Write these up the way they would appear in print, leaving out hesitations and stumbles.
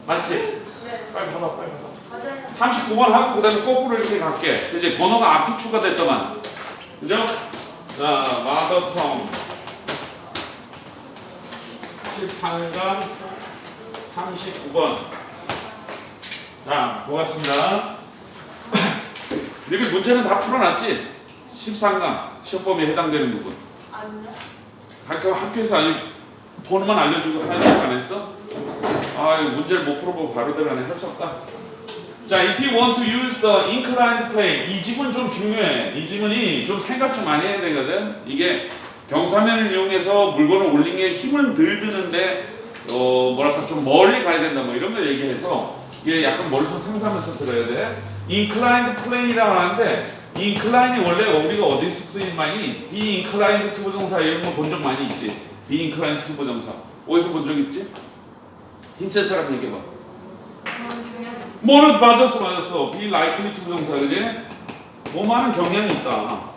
맞지? 네. 빨리 봐봐, 빨리 봐봐. 맞아요. 39번 하고 그 다음에 거꾸로 이렇게 갈게. 이제 번호가 앞이 추가됐더만. 그죠? 자, 마더텅 13강 39번. 자, 고맙습니다. 너희 문제는 다 풀어놨지? 13강 시험 범위에 해당되는 부분. 아니요. 학교에서 아직 번호만 알려주고 하는 거 안 했어? 아, 이거 문제를 못 풀어보고 바로 들어가네. 할 수 없다. 자, if you want to use the inclined plane, 이 지문 좀 중요해. 이 지문이 좀 생각 좀 많이 해야 되거든. 이게 경사면을 이용해서 물건을 올리기에 힘을 덜 드는데 뭐랄까 좀 멀리 가야 된다 뭐 이런 걸 얘기해서 이게 약간 머릿속 생각하면서 들어야 돼. inclined plane이라고 하는데 incline이 원래 우리가 어디서 쓰인 말이 be inclined to 부정사 이런 거 본 적 많이 있지. be inclined to 부정사 어디서 본 적 있지? 힌트 사람 얘기해봐. 경향. 뭐는 맞았어. be likely to 부정사 그지? 뭐만한 경향이 있다.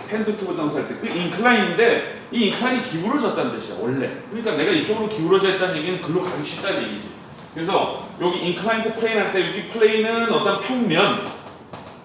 tend to 부정사 할 때 그 incline인데 이 incline이 기울어졌다는 뜻이야 원래. 그러니까 내가 이쪽으로 기울어져 있다는 얘기는 글로 가기 쉽다는 얘기지. 그래서 여기 inclined plane 할 때 여기 plane은 어떤 평면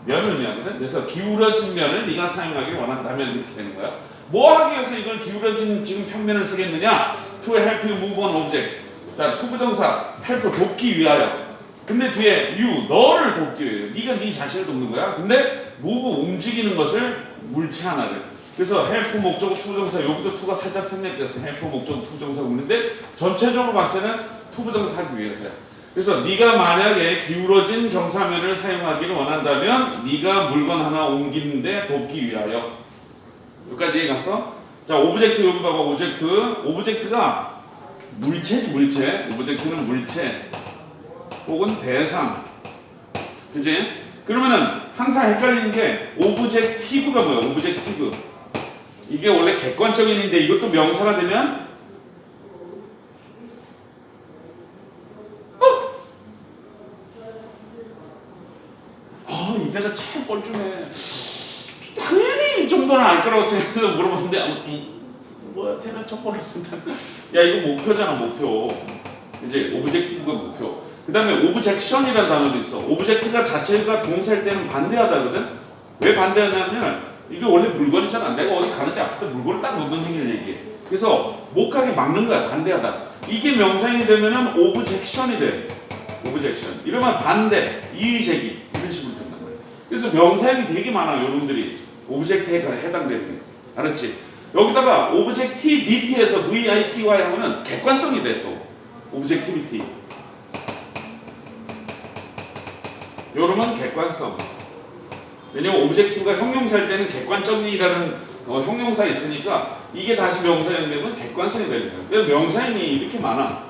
면을 의미하거든. 그래서 기울어진 면을 네가 사용하길 원한다면 이렇게 되는 거야. 뭐 하기 위해서 이걸 기울어진 지금 평면을 쓰겠느냐? To help you move on object. 자, to 부정사 help 돕기 위하여. 근데 뒤에 you 너를 돕기 위해. 네가 네 자신을 돕는 거야. 근데 move 움직이는 것을 물체 하나를. 그래서 help 목적어 to 부정사 여기도 to가 살짝 생략돼서 help 목적어 to 부정사가 있는데 전체적으로 봤을 때는 to 부정사 하기 위해서야. 그래서 네가 만약에 기울어진 경사면을 사용하기를 원한다면 네가 물건 하나 옮기는데 돕기 위하여. 여기까지 얘기 갔어? 자, 오브젝트 여기 봐봐. 오브젝트가 물체지 물체. 오브젝트는 물체 혹은 대상. 그지? 그러면은 항상 헷갈리는 게 오브젝티브가 뭐야? 오브젝티브. 이게 원래 객관적인인데 이것도 명사가 되면 이때가 참 뻘쭘해. 당연히 이 정도는 알 거라고 생각해서 물어봤는데 뭐야 태어난 첫 번째 야 이거 목표잖아 목표. 이제 오브젝티브가 목표. 그 다음에 오브젝션이라는 단어도 있어. 오브젝트가 자체가 동사일 때는 반대하다거든. 왜 반대하냐면 이게 원래 물건이잖아. 내가 어디 가는데 앞에서 물건을 딱 놓는 행위를 얘기해. 그래서 못 가게 막는 거야. 반대하다. 이게 명사형이 되면은 오브젝션이 돼. 오브젝션. 이러면 반대, 이의제기 이런 식으로 된단 말이야. 그래서 명사형이 되게 많아. 여러분들이 오브젝트에 해당되는 게. 알았지? 여기다가 오브젝티비티에서 VITY 하면은 객관성이 돼 또. 오브젝티비티. 요러면 객관성. 왜냐면 오브젝티브가 형용사일 때는 객관적이라는 형용사 있으니까 이게 다시 명사형이 되면 객관성이 되는 거야. 그래서 명사형이 이렇게 많아.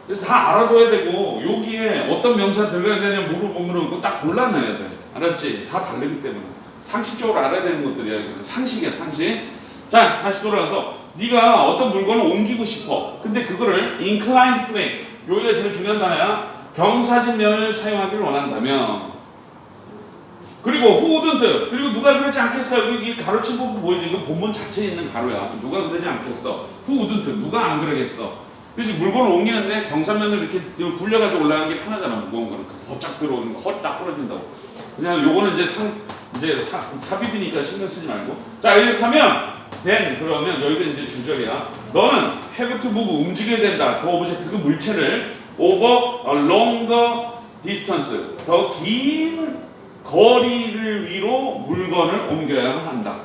그래서 다 알아둬야 되고 여기에 어떤 명사 들어가야 되냐 물어보면 딱 골라놔야 돼. 알았지? 다 다르기 때문에 상식적으로 알아야 되는 것들이야. 이거는 상식이야 상식. 자 다시 돌아와서 네가 어떤 물건을 옮기고 싶어. 근데 그거를 inclined plane 여기가 제일 중요한 단어야. 경사진 면을 사용하기를 원한다면 그리고 who wouldn't 그리고 누가 그러지 않겠어. 여기 가로친 부분 보이지? 이거 본문 자체에 있는 가로야. 누가 그러지 않겠어. who wouldn't 누가 안 그러겠어. 그래서 물건을 옮기는데 경사면을 이렇게 굴려가지고 올라가는 게 편하잖아. 무거운 거는 버짝 들어오는 거 허리 딱 부러진다고. 그냥 요거는 이제 삽입이니까 신경 쓰지 말고. 자 이렇게 하면 then 그러면 여기가 이제 주절이야. 너는 have to move 움직여야 된다. 그 오브젝트 그 물체를 over a longer distance 더 긴 거리를 위로 물건을 옮겨야만 한다.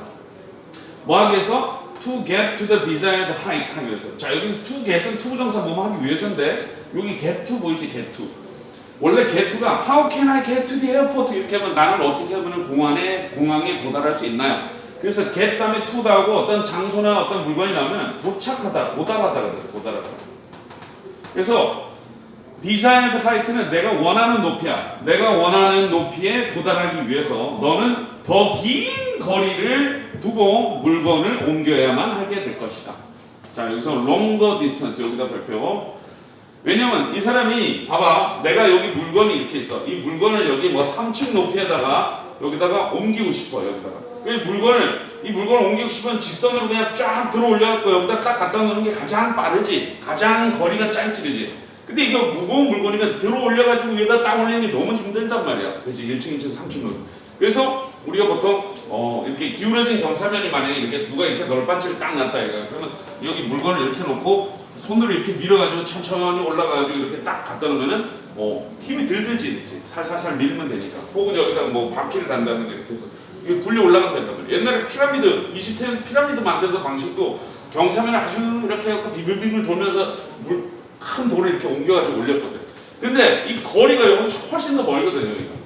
뭐 하기 위해서? To get to the desired height 하기 위해서. 자 여기서 to get은 to 부정사 뭐뭐 하기 위해서인데 여기 get to 보이지? get to. 원래 get to가 how can I get to the airport 이렇게 하면 나는 어떻게 하면 공항에 도달할 수 있나요? 그래서 get 다음에 to다 하고 어떤 장소나 어떤 물건이 나오면 도착하다, 도달하다 그래요. 도달하다. 그래서 desired height는 내가 원하는 높이야. 내가 원하는 높이에 도달하기 위해서 너는 더 긴 거리를 두고 물건을 옮겨야만 하게 될 것이다. 자 여기서 longer distance 여기다 발표. 왜냐면 이 사람이 봐봐 내가 여기 물건이 이렇게 있어. 이 물건을 여기 뭐 3층 높이에다가 여기다가 옮기고 싶어. 여기다가 이 물건을 옮기고 싶으면 직선으로 그냥 쫙 들어 올려갖고 여기다 딱 갖다 놓는 게 가장 빠르지. 가장 거리가 짧지 그지. 근데 이거 무거운 물건이면 들어 올려가지고 위에다 딱 올리는 게 너무 힘들단 말이야. 그렇지? 1층, 2층, 3층. 그래서 우리가 보통 이렇게 기울어진 경사면이 만약에 이렇게 누가 이렇게 널빤지를 딱 놨다 이거. 그러면 여기 물건을 이렇게 놓고 손으로 이렇게 밀어가지고 천천히 올라가가지고 이렇게 딱 갖다 놓으면은 힘이 덜 들지. 살살살 밀면 되니까. 혹은 여기다 뭐 바퀴를 단다는 거 이렇게 해서 이게 굴려 올라가면 된단 말이야. 옛날에 피라미드, 이집트에서 피라미드 만드는 방식도 경사면을 아주 이렇게 해갖고 비글비글 돌면서 큰 돌을 이렇게 옮겨가지고 올렸거든. 근데 이 거리가 훨씬 더 멀거든요. 이거.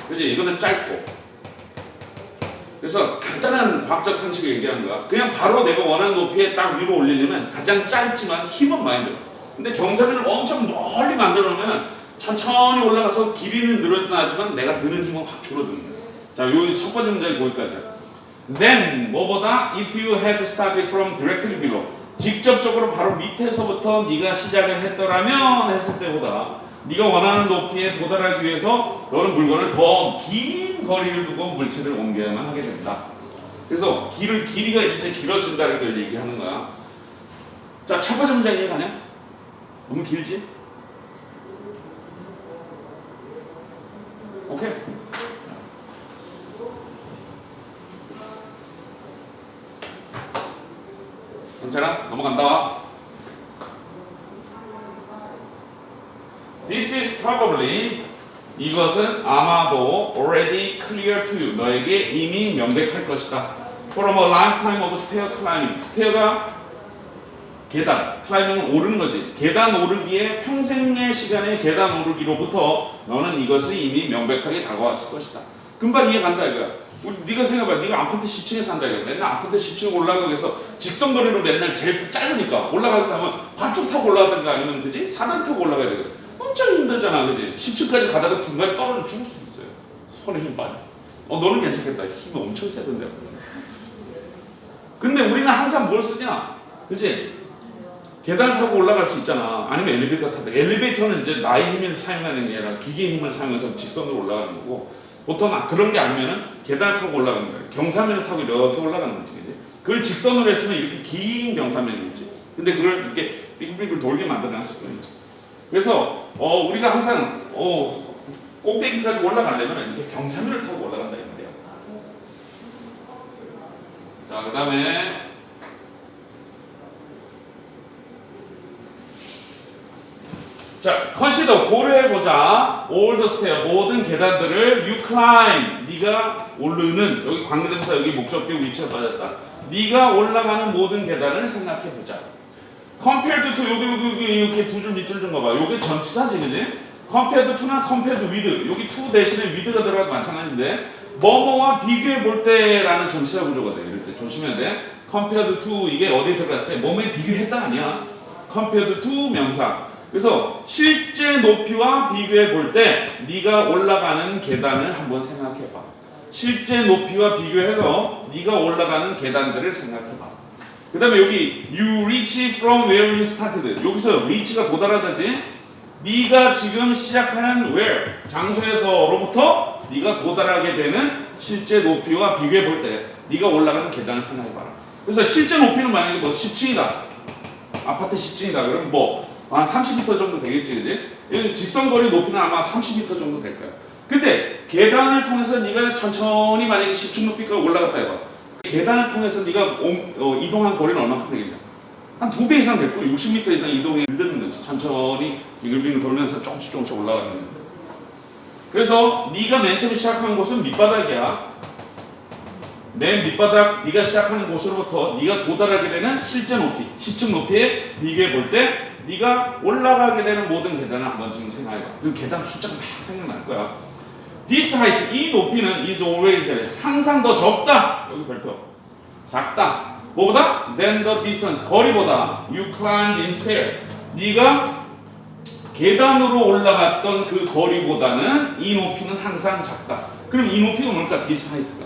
그지? 이거는 짧고. 그래서 간단한 과학적 상식을 얘기하는 거야. 그냥 바로 내가 원하는 높이에 딱 위로 올리려면 가장 짧지만 힘은 많이 들어. 근데 경사면을 엄청 멀리 만들어 놓으면 천천히 올라가서 길이는 늘어나지만 내가 드는 힘은 확 줄어드는 거야. 자, 요 첫 번째 문제가 거기까지야. Then 뭐보다 if you had started from directly below 직접적으로 바로 밑에서부터 네가 시작을 했더라면 했을 때보다 네가 원하는 높이에 도달하기 위해서 너는 물건을 더 긴 거리를 두고 물체를 옮겨야만 하게 된다. 그래서 길이가 이제 길어진다는 걸 얘기하는 거야. 자, 첫 번째 문장 이해가냐? 너무 길지? 오케이. 괜찮아? 넘어간다. This is probably 이것은 아마도 already clear to you 너에게 이미 명백할 것이다. From a lifetime of stair climbing. 스테어가 계단, 클라이밍은 오르는 거지. 계단 오르기에 평생의 시간의 계단 오르기로부터 너는 이것이 이미 명백하게 다가왔을 것이다. 금방 이해 간다 이거야. 네가 생각해봐. 네가 아파트 10층에 산다 이거야. 맨날 아파트 10층 올라가기 위해서 직선거리로 맨날 제일 짧으니까 올라가다 하면 밧줄 타고 올라가든가 아니면 그지? 사단 타고 올라가야 되거든. 엄청 힘들잖아 그지? 10층까지 가다가 중간에 떨어져 죽을 수 있어요. 손에 힘 빠져. 너는 괜찮겠다. 힘이 엄청 세던데. 근데 우리는 항상 뭘 쓰냐? 그지? 계단을 타고 올라갈 수 있잖아. 아니면 엘리베이터 타다. 엘리베이터는 이제 나의 힘을 사용하는 게 아니라 기계의 힘을 사용해서 직선으로 올라가는 거고, 보통 그런 게 아니면은 계단을 타고 올라가는 거야. 경사면을 타고 이렇게 올라가는 거지, 그지? 그걸 직선으로 했으면 이렇게 긴 경사면이 있지. 근데 그걸 이렇게 빙빙빙 돌게 만들어놨을 뿐이지. 그래서 우리가 항상 꼭대기까지 올라가려면 이렇게 경사면을 타고 올라간다 이 말이야. 자, 그다음에 자, consider 고려해보자. all the stair 모든 계단들을 you climb 네가 오르는 여기 관계대명사 여기 목적격 위치에 빠졌다. 네가 올라가는 모든 계단을 생각해보자. compared to 여기 이렇게 두 줄 밑줄 좀 봐봐. 여기 전치사지 그지? compared to나 compared with 여기 to 대신에 with가 들어가도 마찬가지인데 뭐뭐와 비교해 볼 때라는 전치사 구조가 돼. 이럴 때 조심해야 돼. compared to 이게 어디에 들어갔을 때 뭐뭐에 비교했다 아니야. compared to 명사. 그래서 실제 높이와 비교해 볼 때 네가 올라가는 계단을 한번 생각해 봐. 실제 높이와 비교해서 네가 올라가는 계단들을 생각해 봐. 그 다음에 여기 you reach from where you started. 여기서 reach가 도달하다지. 네가 지금 시작하는 where 장소에서로부터 네가 도달하게 되는 실제 높이와 비교해 볼 때 네가 올라가는 계단을 생각해 봐라. 그래서 실제 높이는 만약에 뭐 10층이다. 아파트 10층이다. 그럼 뭐 한 30m 정도 되겠지, 그지? 직선거리 높이는 아마 30m 정도 될 거야. 근데 계단을 통해서 네가 천천히 만약에 10층 높이까지 올라갔다 해봐. 계단을 통해서 네가 이동한 거리는 얼마큼 되겠냐? 한 2배 이상 될 거야. 60m 이상 이동이 늘는 거지. 천천히 빙글빙글 돌면서 조금씩 올라가는 거야. 그래서 네가 맨 처음 시작한 곳은 밑바닥이야. 맨 밑바닥 네가 시작하는 곳으로부터 네가 도달하게 되는 실제 높이, 10층 높이에 비교해 볼 때 네가 올라가게 되는 모든 계단을 한번 지금 생각해봐. 그 계단 숫자가 막 생각날 거야. This height, 이 높이는 is always less. 항상 더 적다. 여기 별표. 작다. 뭐보다? Than the distance. 거리보다. You climbed in stair. 네가 계단으로 올라갔던 그 거리보다는 이 높이는 항상 작다. 그럼 이 높이가 뭘까? This height가.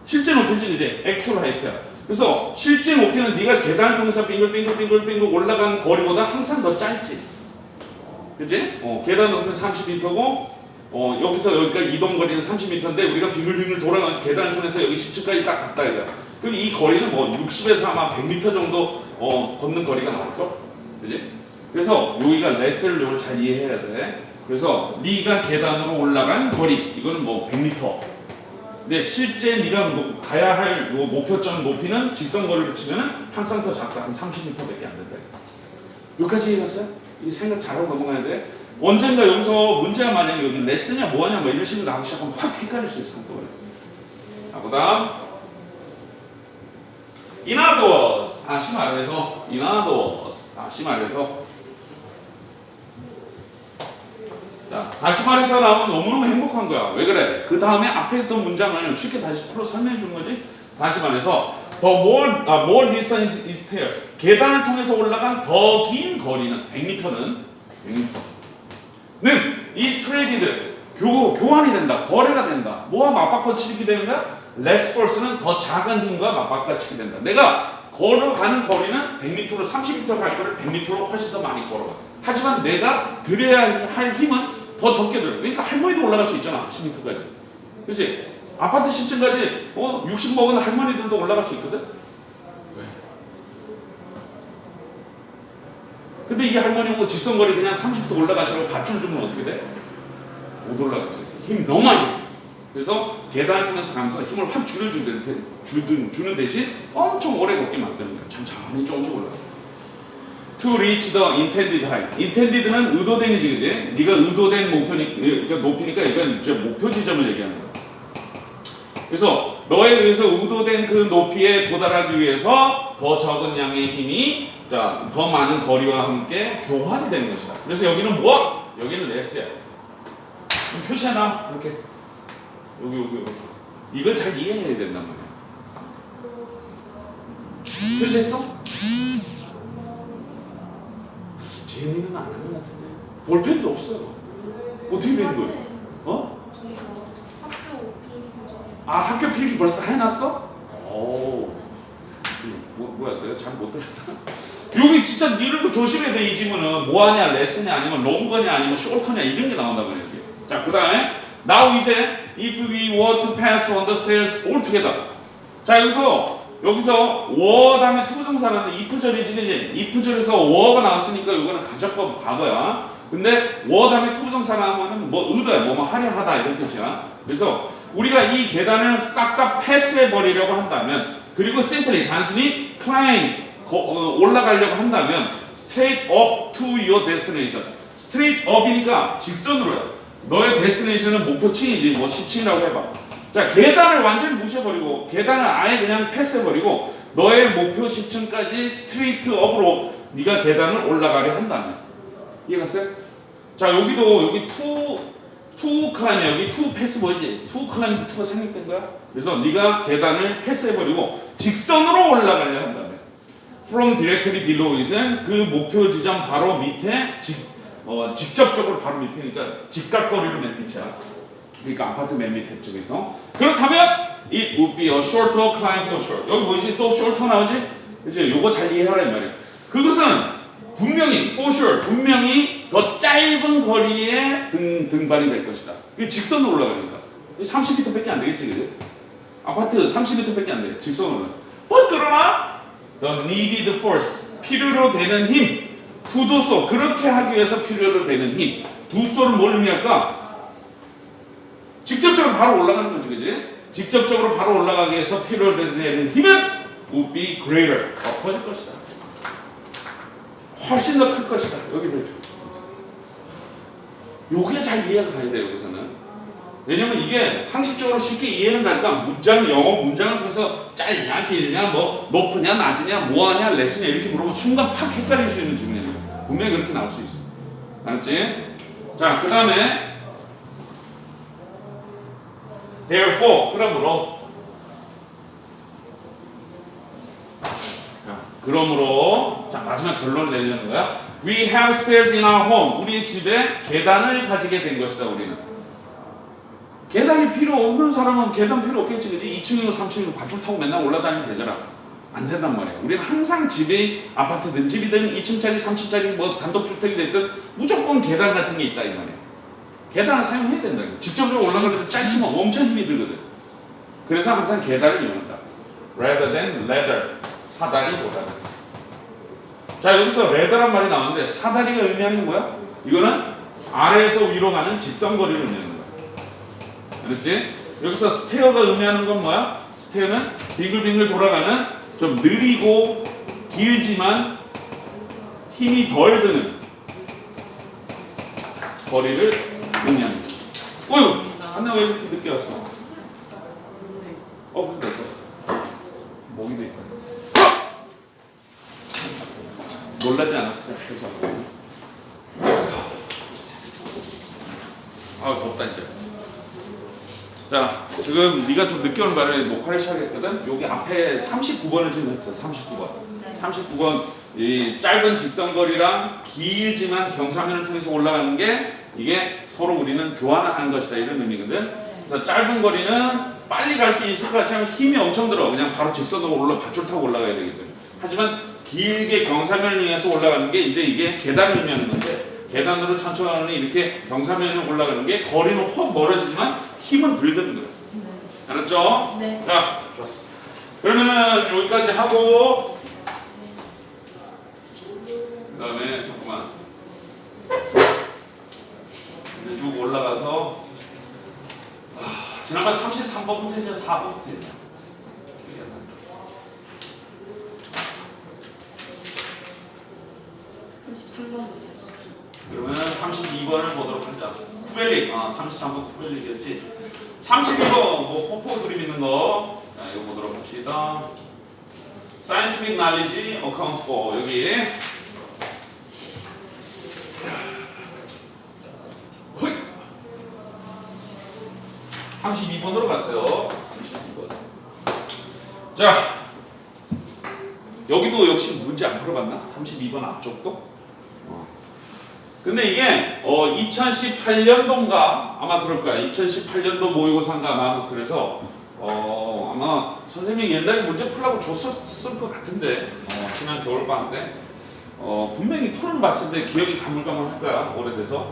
실제 높이지 이제 actual height야. 그래서 실제 높이는 네가 계단을 통해서 빙글빙글 올라간 거리보다 항상 더 짧지. 그치? 계단 높이는 30m고 여기서 여기까지 이동 거리는 30m인데 우리가 빙글빙글 돌아가는 계단을 통해서 여기 10층까지 딱 갔다 이거야. 그럼 이 거리는 뭐 60에서 아마 100m 정도 걷는 거리가 나올까? 그지? 그래서 여기가 렛을 요걸 잘 이해해야 돼. 그래서 네가 계단으로 올라간 거리 이거는 뭐 100m. 근데 실제 네가 가야 할 목표점 높이는 직선거리를 치면은 항상 더 작다. 한 30m밖에 안 된다. 여기까지 이해했어요? 이 생각 잘하고 넘어가야 돼. 언젠가 여기서 문제가 만약에 여기 레슨이야 뭐하냐 뭐 이런 식으로 나오기 시작하면 확 헷갈릴 수 있어. 자, 그다음 in other words 다시 말해서 in other words 다시 말해서 자, 다시 말해서 나오면 너무너무 행복한 거야. 왜 그래? 그 다음에 앞에 있던 문장을 쉽게 다시 풀어 설명해 주는 거지. 다시 말해서 the more distance is stairs. 계단을 통해서 올라간 더 긴 거리는 100m는 is traded 교환이 된다. 거래가 된다. 뭐와 맞바꿔치기 되는 거야? less force는 더 작은 힘과 맞바꿔치기 된다. 내가 걸어가는 거리는 100m로 30m 갈 거를 100m로 훨씬 더 많이 걸어가. 하지만 내가 들여야 할 힘은 더 적게 들어. 그러니까 할머니도 올라갈 수 있잖아. 10m까지. 그렇지? 아파트 10층까지 60 먹은 할머니들도 올라갈 수 있거든. 왜? 근데 이 할머니 뭐 직선거리 그냥 30m 올라가시라고 밧줄 주면 어떻게 돼? 못 올라가지. 힘 너무 많이 돼. 그래서 계단을 통해서 가면서 힘을 확 주는 대신 엄청 오래 걷게 만드는 거야. 천천히 조금씩 올라가. To reach the intended height. intended는 의도된이지, 그지? 네가 의도된 그러니까 높이니까 이건 이제 목표 지점을 얘기하는 거야. 그래서 너에 의해서 의도된 그 높이에 도달하기 위해서 더 적은 양의 힘이 더 많은 거리와 함께 교환이 되는 것이다. 그래서 여기는 뭐? 여기는 less야. 표시해놔. 이렇게. 여기. 이걸 잘 이해해야 된단 말이야. 표시했어? 재미는 안 하는 것 같은데. 볼펜도 없어요. 어떻게 된 거예요? 저희가 학교 필기부터 학교 필기 벌써 해놨어? 오. 뭐야, 내가 잘 못 들었다. 여기 진짜 이런 거 조심해야 돼. 이 질문은 뭐하냐, 레슨이 아니면 롱거냐, 아니면 쇼터냐 이런 게 나온단 말이야. 자, 그 다음에 now 이제 if we were to pass on the stairs altogether. 자, 여기서 were 다음에 투부정사라는데 if절이지, 그지? if절에서 were가 나왔으니까 이거는 가정법 과거야. 근데 were 다음에 투부정사 나오면은 뭐 의도야, 뭐 하려 하다 이런 뜻이야. 그래서 우리가 이 계단을 싹 다 패스해 버리려고 한다면, 그리고 simply 단순히 climb 올라가려고 한다면 straight up to your destination. straight up이니까 직선으로야. 너의 destination은 목표층이지. 뭐 10층이라고 해봐. 자, 계단을 완전히 무시해버리고 계단을 아예 그냥 패스해버리고 너의 목표 10층까지 straight up으로 네가 계단을 올라가려 한다면. 이해갔어요? 자, 여기 투 클라임이야. 여기 투 패스 뭐지? 투 클라임 투가 생략된 거야. 그래서 네가 계단을 패스해버리고 직선으로 올라가려 한다면 from directly below is은 그 목표 지점 바로 밑에 직접적으로 바로 밑에니까 직각거리로 맨 밑이야. 그러니까 아파트 맨 밑에 쪽에서. 그렇다면 it would be a shorter climb for sure. 여기 뭐지? 또 shorter 나오지? 그치? 요거 잘 이해하라 이 말이야. 그것은 분명히 for sure 분명히 더 짧은 거리에 등반이 될 것이다. 이게 직선으로 올라가니까 30m밖에 안 되겠지, 그래? 아파트 30m밖에 안 돼. 직선으로. 그러나 the needed force 필요로 되는 힘, to do so 그렇게 하기 위해서 필요로 되는 힘, do so를 뭘 의미할까? 직접적으로 바로 올라가는 거지, 그지? 직접적으로 바로 올라가기 위해서 필요로 되는 힘은 would be greater 더 커질 것이다. 훨씬 더 클 것이다. 여기 발표. 요게 잘 이해가 가야 돼요, 여기서는. 왜냐면 이게 상식적으로 쉽게 이해는 가니까 영어 문장을 통해서 짧냐, 길냐, 뭐 높으냐, 낮으냐, 뭐하냐, 레슨이냐 이렇게 물어보면 순간 확 헷갈릴 수 있는 질문이에요. 분명히 그렇게 나올 수 있어. 알았지? 자, 그 다음에 therefore 그러므로 자, 마지막 결론을 내리는 거야. We have stairs in our home. 우리 집에 계단을 가지게 된 것이다. 우리는 계단이 필요 없는 사람은 계단 필요 없겠지, 그지? 2층이고 3층이고 밧줄 타고 맨날 올라다니면 되잖아. 안 된단 말이야. 우리는 항상 집이 아파트든 집이든 2층짜리 3층짜리 뭐 단독주택이 됐든 무조건 계단 같은 게 있다 이 말이야. 계단을 사용해야 된다. 직접적으로 올라가려면 짧지만 엄청 힘이 들거든. 그래서 항상 계단을 이용한다. rather than leather. 사다리보다는. 자, 여기서 leather란 말이 나오는데 사다리가 의미하는 게 뭐야? 이거는 아래에서 위로 가는 직선거리를 의미하는 거야. 알았지? 여기서 steer가 의미하는 건 뭐야? steer는 빙글빙글 돌아가는 좀 느리고 길지만 힘이 덜 드는 거리를 의미합니다. 어휴! 한나 왜 이렇게 늦게 왔어? 근데 목이 돼 있다. 놀라지 않았을 거야, 최소. 덥다 이제. 자, 지금 네가 좀 늦게 온 바람에 녹화를 시작했거든. 여기 앞에 39번을 지금 했어. 39번. 39번 이 짧은 직선거리랑 길지만 경사면을 통해서 올라가는 게 이게 서로 우리는 교환하는 것이다 이런 의미거든. 그래서 짧은 거리는 빨리 갈 수 있을 것 같지만 힘이 엄청 들어. 그냥 바로 직선으로 밧줄 타고 올라가야 되거든. 하지만 길게 경사면을 이용해서 올라가는 게 이제 이게 계단을 의미하는 건데 계단으로 천천히 이렇게 경사면을 올라가는 게 거리는 확 멀어지지만 힘은 덜 드는 거야. 알았죠? 네. 자, 좋았어. 그러면은 여기까지 하고 그 다음에 잠깐만 쭉 올라가서 지난번 33번부터 했죠? 4번부터 했죠? 33번부터 했어. 그러면 32번을 보도록 하자. 쿠벨릭, 33번 쿠벨릭이었지. 32번 뭐 포포 그림 있는 거, 자 이거 보도록 합시다. Scientific knowledge account for 여기. 호이. 32번으로 갔어요. 32번. 자, 여기도 역시 문제 안 풀어봤나? 32번 앞쪽도? 근데 이게 2018년도인가 아마 그럴 거야. 2018년도 모의고사인가 아마 그래서 아마 선생님이 옛날에 문제 풀라고 줬었을 것 같은데 지난 겨울방학 때 분명히 풀은 봤을 때 기억이 가물가물할 거야. 오래돼서.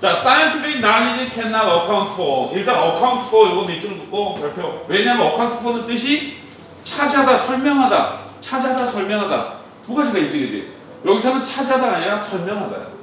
자, scientific knowledge cannot account for. 일단 account for 이거 밑줄 긋고 발표. 왜냐하면 account for는 뜻이 차지하다, 설명하다, 찾아다, 설명하다 두 가지가 있지, 그지? 여기서는 찾아다가 아니라 설명하다.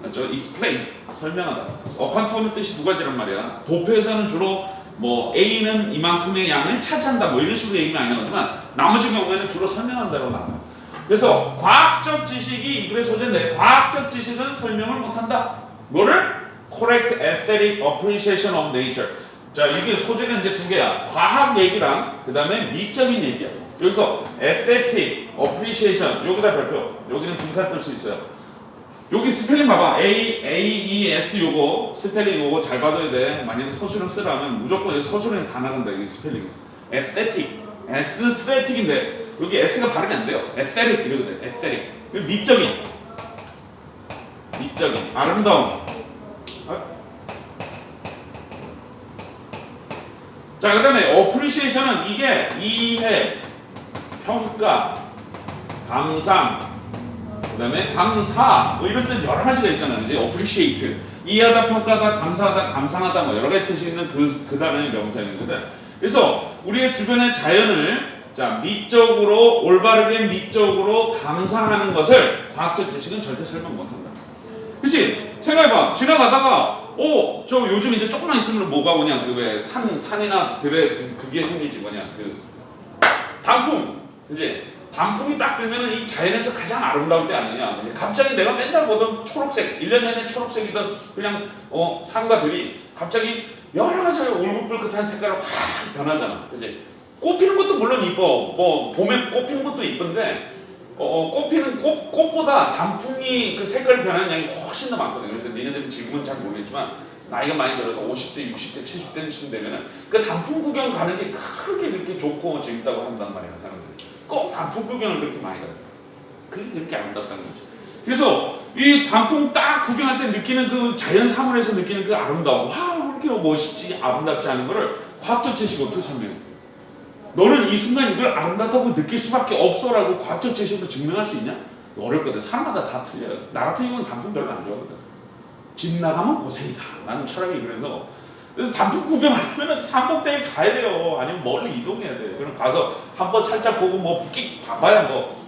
맞죠? explain, 설명하다. account for는 뜻이 두 가지란 말이야. 도표에서는 주로 뭐 A는 이만큼의 양을 차지한다, 뭐 이런 식으로 얘기 많이 나오지만 나머지 경우에는 주로 설명한다고 나와요. 그래서 과학적 지식이 이 글의 소재인데 과학적 지식은 설명을 못한다. 뭐를? correct aesthetic appreciation of nature. 자, 이게 소재가 이제 두 개야. 과학 얘기랑 그 다음에 미적인 얘기야. 여기서 aesthetic appreciation 여기다 발표. 여기는 빈칸 뜰 수 있어요. 여기 스펠링 봐봐. A-E-S 요거 스펠링 요거 잘 봐둬야 돼. 만약에 서술형 쓰라면 무조건 서술형에서 다 나간다. 여기 스펠링에서. aesthetic, aesthetic인데 여기 S가 발음이 안 돼요. aesthetic 이러거든. aesthetic. 그리고 미적인, 아름다움. 자, 그 다음에 appreciation은 이게 이해, 평가, 감상, 그 다음에 감사, 뭐 이런 뜻 여러 가지가 있잖아요. 이제 appreciate, 이해하다, 평가하다, 감사하다, 감상하다, 뭐 여러 가지 뜻이 있는 그 단어의 명사형이거든. 그래서 우리의 주변의 자연을 자 미적으로 올바르게 미적으로 감상하는 것을 과학적 지식은 절대 설명 못한다. 그렇지? 생각해봐. 지나가다가 저 요즘 이제 조금만 있으면 뭐가 오냐? 그 왜 산이나 들에 그게 생기지 뭐냐? 그 단풍, 그지? 단풍이 딱 들면은 이 자연에서 가장 아름다울 때 아니냐? 갑자기 내가 맨날 보던 초록색, 1년 내내 초록색이던 그냥 산과 들이 갑자기 여러 가지 울긋불긋한 색깔로 확 변하잖아, 그지? 꽃피는 것도 물론 이뻐. 뭐 봄에 꽃피는 것도 이쁜데 꽃피는 꽃보다 단풍이 그 색깔이 변하는 양이 훨씬 더 많거든요. 그래서 니네들은 지금은 잘 모르겠지만 나이가 많이 들어서 50대, 60대, 70대쯤 되면은 그 단풍 구경 가는 게 크게 그렇게 좋고 재밌다고 한단 말이야, 사람들이. 꼭 단풍 구경을 그렇게 많이 가요. 그게 그렇게 아름답다는 거지. 그래서 이 단풍 딱 구경할 때 느끼는 그 자연 사물에서 느끼는 그 아름다움, 와 그렇게 멋있지, 아름답지 않은 거를 과학적 지식으로 어떻게 설명해? 너는 이 순간 이걸 아름답다고 느낄 수밖에 없어라고 과학적 지식으로 증명할 수 있냐? 어려울 거든. 사람마다 다 틀려요. 나 같은 경우는 단풍 별로 안 좋아하거든. 집 나가면 고생이다. 나는 철학이 그래서 그래서 단풍 구경하려면 삼봉대에 가야 돼요. 아니면 멀리 이동해야 돼. 그럼 가서 한번 살짝 보고 뭐 붓기 봐봐야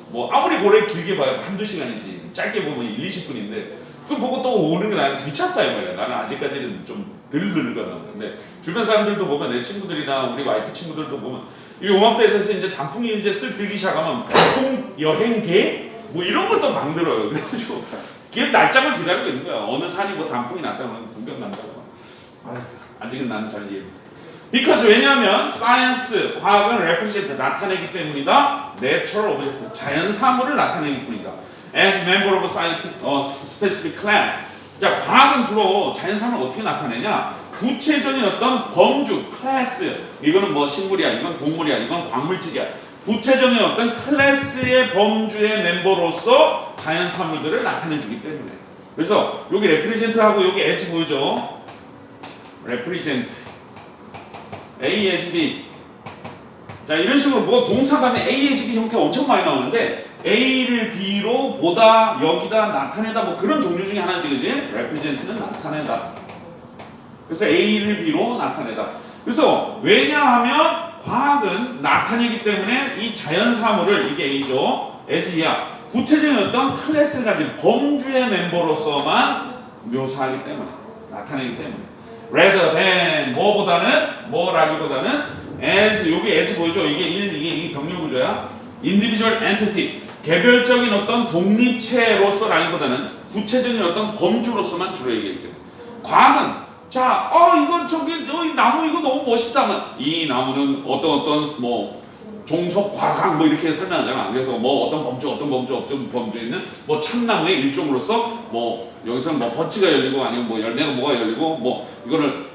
뭐 아무리 고래 길게 봐야 한두 시간이지. 짧게 보면 1, 20분인데 그 보고 또 오는 게 나는 귀찮다 이 말이야. 나는 아직까지는 좀 덜 늙거든. 근데 주변 사람들도 보면 내 친구들이나 우리 와이프 친구들도 보면 이 요맘때에 돼서 이제 단풍이 이제 쓱 들기 시작하면 단풍 여행계 뭐 이런 걸 또 만들어요. 그래가지고 걔 날짜만 기다리고 있는 거야. 어느 산이 뭐 단풍이 났다면 구경 난다고. 아직은 나는 잘 이해. Because 왜냐하면 science 과학은 represent 나타내기 때문이다. Natural object 자연 사물을 나타내기 뿐이다. As member of a scientific specific class. 자, 과학은 주로 자연 사물을 어떻게 나타내냐? 구체적인 어떤 범주, 클래스. 이거는 뭐 식물이야, 이건 동물이야, 이건 광물질이야. 구체적인 어떤 클래스의 범주의 멤버로서 자연 사물들을 나타내주기 때문에. 그래서 여기 represent하고 여기 as 보이죠? represent A as B. 자, 이런 식으로 뭐 동사 다음에 A as B 형태가 엄청 많이 나오는데 A를 B로 보다, 여기다, 나타내다 뭐 그런 종류 중에 하나지, 그지? represent는 나타내다. 그래서 A를 B로 나타내다. 그래서 왜냐하면 과학은 나타내기 때문에 이 자연 사물을 이게 A죠. as야. 구체적인 어떤 클래스를 가진 범주의 멤버로서만 묘사하기 때문에, 나타내기 때문에. rather than 뭐라기보다는 as, 여기 as 보이죠? 이게 병렬 구조야. individual entity 개별적인 어떤 독립체로서 라기보다는 구체적인 어떤 범주로서만 주로 얘기하기 때문에. 과학은 자, 이건 이 나무 이거 너무 멋있다면 이 나무는 어떤 뭐 종속 과강 뭐 이렇게 설명하잖아. 그래서 뭐 어떤 범주 있는 뭐 참나무의 일종으로서 뭐 여기서는 뭐 버치가 열리고 아니면 뭐 열매가 뭐가 열리고 뭐 이거를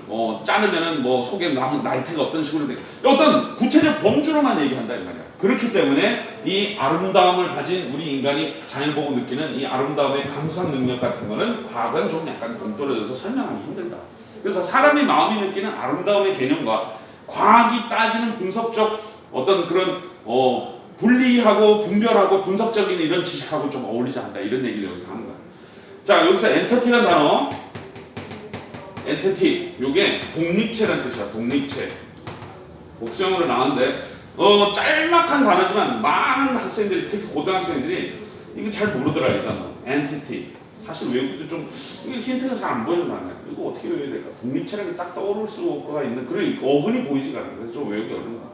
자르면은 뭐 속에 남은 나이트가 어떤 식으로 돼. 어떤 구체적 범주로만 얘기한다 이 말이야. 그렇기 때문에 이 아름다움을 가진 우리 인간이 자연을 보고 느끼는 이 아름다움의 감상 능력 같은 거는 과학은 좀 약간 동떨어져서 설명하기 힘들다. 그래서 사람의 마음이 느끼는 아름다움의 개념과 과학이 따지는 분석적 어떤 그런 분리하고 분별하고 분석적인 이런 지식하고 좀 어울리지 않는다 이런 얘기를 여기서 하는 거야. 자, 여기서 entity라는 단어, entity 요게 독립체라는 뜻이야. 독립체. 복수형으로 나왔는데 짤막한 단어지만 많은 학생들이 특히 고등학생들이 이거 잘 모르더라 이 단어. entity. 사실 외우기도 좀 이게 힌트가 잘 안 보이는 말이야. 이거 어떻게 외워야 될까? 독립체라는 게 딱 떠오를 수가 있는 그런 어근이 보이지가 않아. 그래서 좀 외우기 어려운 거야.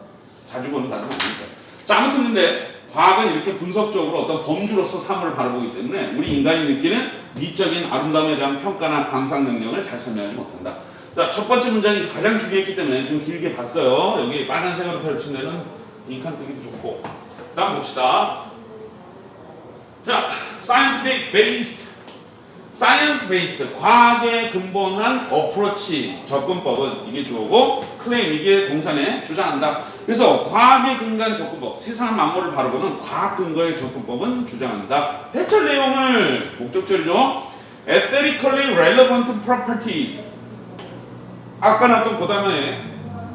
자주 보는 단어는 아니니까. 자, 아무튼 근데 과학은 이렇게 분석적으로 어떤 범주로서 사물을 바라보기 때문에 우리 인간이 느끼는 미적인 아름다움에 대한 평가나 감상 능력을 잘 설명하지 못한다. 자, 첫 번째 문장이 가장 중요했기 때문에 좀 길게 봤어요. 여기 빨간색으로 펼친 데는 빈칸 뜨기도 좋고. 다음 봅시다. 자, science based 과학에 근본한 approach 접근법은 이게 주어고 claim 이게 동사네 주장한다. 그래서 과학에 근거한 접근법 세상 만물을 바라보는 과학 근거의 접근법은 주장한다. 대체 내용을 목적절이죠. aesthetically relevant properties 아까 나왔던 그 다음에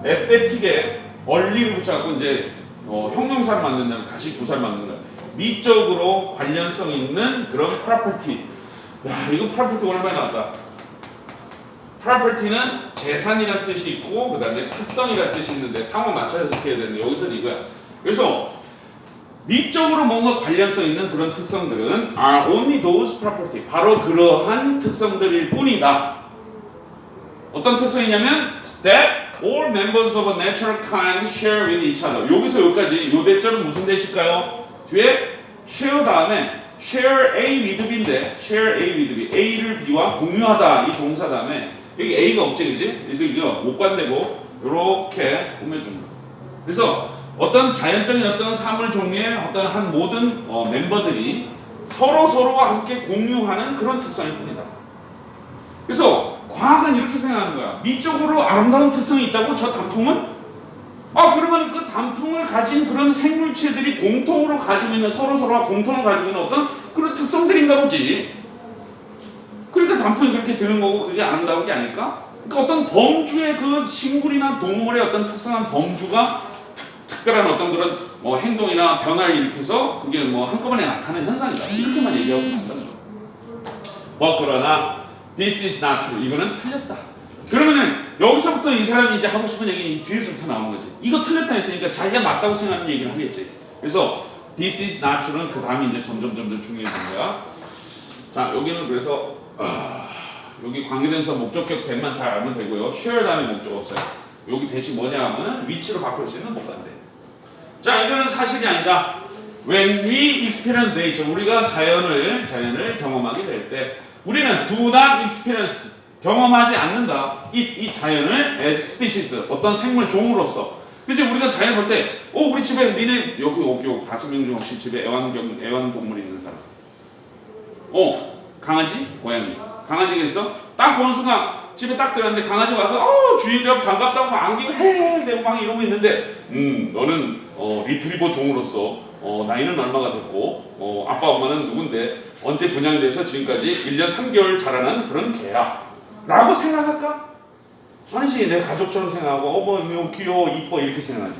aesthetic에 얼리를 붙여갖고 이제 형용사를 만든다면 다시 부사를 만드는 거야. 미적으로 관련성 있는 그런 property. 야, 이거 프로퍼티 오랜만에 나왔다. 프로퍼티는 재산이라는 뜻이 있고 그 다음에 특성이라는 뜻이 있는데 상황 맞춰서 해석해야 되는데 여기서는 이거야. 그래서 미적으로 뭔가 관련성 있는 그런 특성들은 are only those property 바로 그러한 특성들일 뿐이다. 어떤 특성이냐면 that all members of a natural kind share with each other. 여기서 여기까지 요 대절은 무슨 대실까요? 뒤에 share 다음에 share A with B인데 share A with B A를 B와 공유하다 이 동사 다음에 여기 A가 없지 그지? 그래서 이거 못 관대고 이렇게 꾸며주는 거야. 그래서 어떤 자연적인 어떤 사물 종류의 어떤 한 모든 멤버들이 서로가 함께 공유하는 그런 특성일 뿐이다. 그래서 과학은 이렇게 생각하는 거야. 미적으로 아름다운 특성이 있다고 저 단풍은? 그러면 그 단풍을 가진 그런 생물체들이 공통으로 가지고 있는 서로가 공통으로 가지고 있는 어떤 그런 특성들인가 보지. 그러니까 단풍이 그렇게 드는 거고 그게 아름다운 게 아닐까? 그러니까 어떤 범주의 그 식물이나 동물의 어떤 특성한 범주가 특별한 어떤 그런 행동이나 변화를 일으켜서 그게 한꺼번에 나타나는 현상이다. 이렇게만 얘기하고 간다는 거야. 그러나 this is not true. 이거는 틀렸다. 그러면은 여기서부터 이 사람이 이제 하고 싶은 얘기 이 뒤에서부터 나오는 거지. 이거 틀렸다 했으니까 자기가 맞다고 생각하는 얘기를 하겠지. 그래서 this is not true는 그 다음에 이제 점점 중요해지는 거야. 자, 여기는 그래서 여기 관계대명사 목적격 대만 잘 알면 되고요. share 다음에 목적 없어요. 여기 대신 뭐냐 하면은 위치로 바꿀 수 있는 못간대. 자, 이거는 사실이 아니다. When we experience nature, 우리가 자연을 경험하게 될 때, 우리는 do not experience, 경험하지 않는다. 이 자연을 as species, 어떤 생물 종으로서. 그치? 우리가 자연 볼 때, 우리 집에 니네 여기 5명 중 혹시 집에 애완동물 있는 사람? 강아지, 고양이. 강아지가 있어? 딱 보는 순간 집에 딱 들어갔는데 강아지 와서 주인이랑 반갑다고 안기고 내고 막 이러고 있는데, 너는 리트리버 종으로서 나이는 얼마가 됐고 아빠 엄마는 누군데 언제 분양돼서 지금까지 1년 3개월 자라난 그런 개야 라고 생각할까? 아니지. 내 가족처럼 생각하고 뭐 귀여워 이뻐 이렇게 생각하지.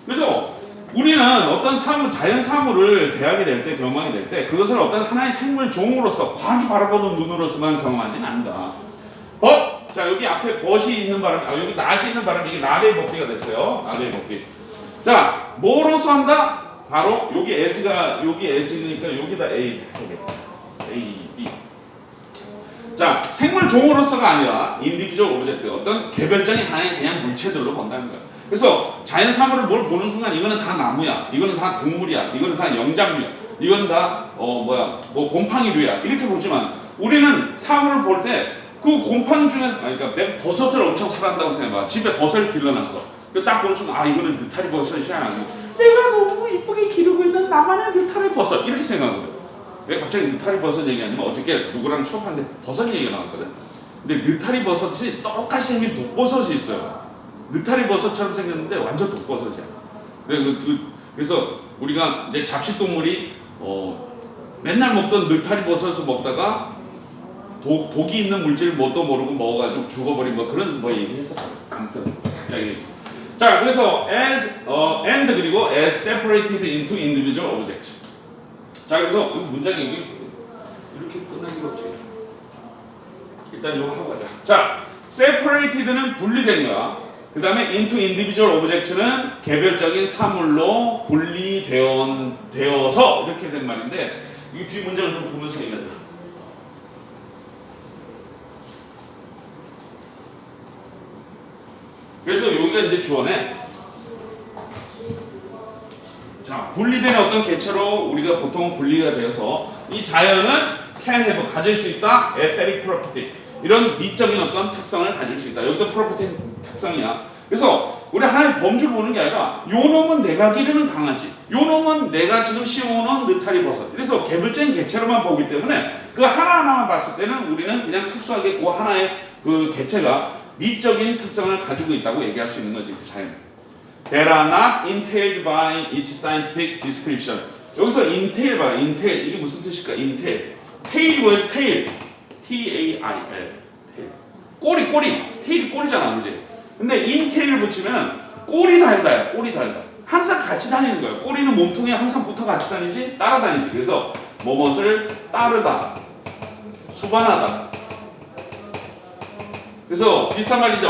그래서 우리는 어떤 자연 사물을 대하게 될 때, 경험하게 될 때 그것을 어떤 하나의 생물 종으로서 과학이 바라보는 눈으로서만 경험하지는 않는다. 자, 여기 앞에 벗이 있는 바람, 여기 낫이 있는 바람, 이게 나베의 법비가 됐어요. 나베의 법비. 자, 뭐로서 한다? 바로 여기 에즈니까 여기다 A, B. 자, 생물 종으로서가 아니라 인디비주얼 오브젝트, 어떤 개별적인 하나의 그냥 물체들로 본다는 거야. 그래서 자연 사물을 뭘 보는 순간 이거는 다 나무야, 이거는 다 동물이야, 이거는 다 영장류야, 이거는 다 곰팡이류야 이렇게 보지만 우리는 사물을 볼 때 그 곰팡이 중에 그러니까 내가 버섯을 엄청 사랑한다고 생각해봐. 집에 버섯을 길러놨어. 딱 보는 순간 이거는 느타리 버섯이야. 내가 너무 이쁘게 기르고 있는 나만의 느타리 버섯 이렇게 생각하거든. 왜 갑자기 느타리 버섯 얘기하냐면 어저께 누구랑 수업하는데 버섯 얘기가 나왔거든. 근데 느타리 버섯이 똑같이 생긴 독버섯이 있어요. 느타리 버섯처럼 생겼는데 완전 독버섯이야. 그래서 우리가 이제 잡식동물이 맨날 먹던 느타리 버섯을 먹다가 독이 있는 물질을 뭣도 모르고 먹어가지고 죽어버린 그런 얘기해서 아무튼 자, 그래서 and 그리고 as separated into individual objects. 자, 그래서 문장이 이렇게 끝나기가 없지. 일단 이거 하고 가자. 자, separated는 분리된 거야. 그 다음에 into individual object는 개별적인 사물로 분리되어서 이렇게 된 말인데 이 뒤 문장을 좀 보면서 얘기하자. 그래서 여기가 이제 주어네. 자, 분리된 어떤 개체로 우리가 보통 분리가 되어서 이 자연은 can have, 가질 수 있다. aesthetic property, 이런 미적인 어떤 특성을 가질 수 있다. 여기도 property 특성이야. 그래서 우리 하나의 범주를 보는 게 아니라 요 놈은 내가 기르는 강아지, 요 놈은 내가 지금 심어놓은 느타리 버섯. 그래서 개별적인 개체로만 보기 때문에 그 하나하나만 봤을 때는 우리는 그냥 특수하게 그 하나의 그 개체가 미적인 특성을 가지고 있다고 얘기할 수 있는 거지, 그 자연. That are not entailed by its scientific description. 여기서 entail 봐, entail. 이게 무슨 뜻일까? entail. tail이 뭐예요? tail. T-A-I-L. 꼬리. tail이 꼬리잖아, 그지? 근데 entail을 붙이면 꼬리 달다야, 꼬리 달다. 항상 같이 다니는 거야. 꼬리는 몸통에 항상 붙어 같이 다니지, 따라다니지. 그래서 뭐뭇을 따르다, 수반하다. 그래서 비슷한 말이죠.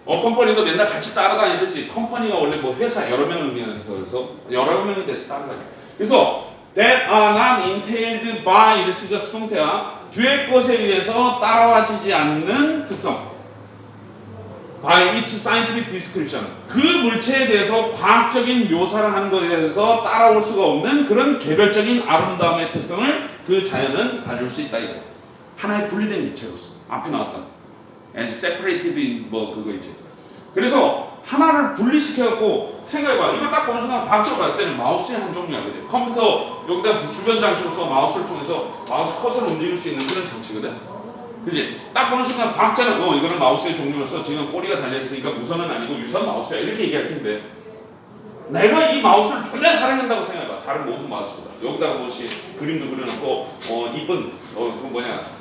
어컴퍼니도 맨날 같이 따라다니듯이 컴퍼니가 원래 회사 여러 명을 의미해서 그래서 여러 명이 돼서 따라다니. 그래서 that are not entailed by 이랬으니까 수동태야. 뒤에 것에 의해서 따라와지지 않는 특성. by its scientific description. 그 물체에 대해서 과학적인 묘사를 하는 것에 대해서 따라올 수가 없는 그런 개별적인 아름다움의 특성을 그 자연은 가질 수 있다. 이거. 하나의 분리된 개체로서 앞에 나왔다. and separated 그거 있지. 그래서 하나를 분리시켜갖고 생각해봐. 이걸 딱 보는 순간 과학적으로 봤을 때는 마우스의 한 종류야, 그지? 컴퓨터 여기다 주변 장치로서 마우스를 통해서 마우스 커서를 움직일 수 있는 그런 장치거든. 그지? 딱 보는 순간 과학자는 이거는 마우스의 종류로서 지금 꼬리가 달려있으니까 무선은 아니고 유선 마우스야 이렇게 얘기할 텐데 내가 이 마우스를 존나 사랑한다고 생각해봐. 다른 모든 마우스보다. 여기다가 그림도 그려놓고 이쁜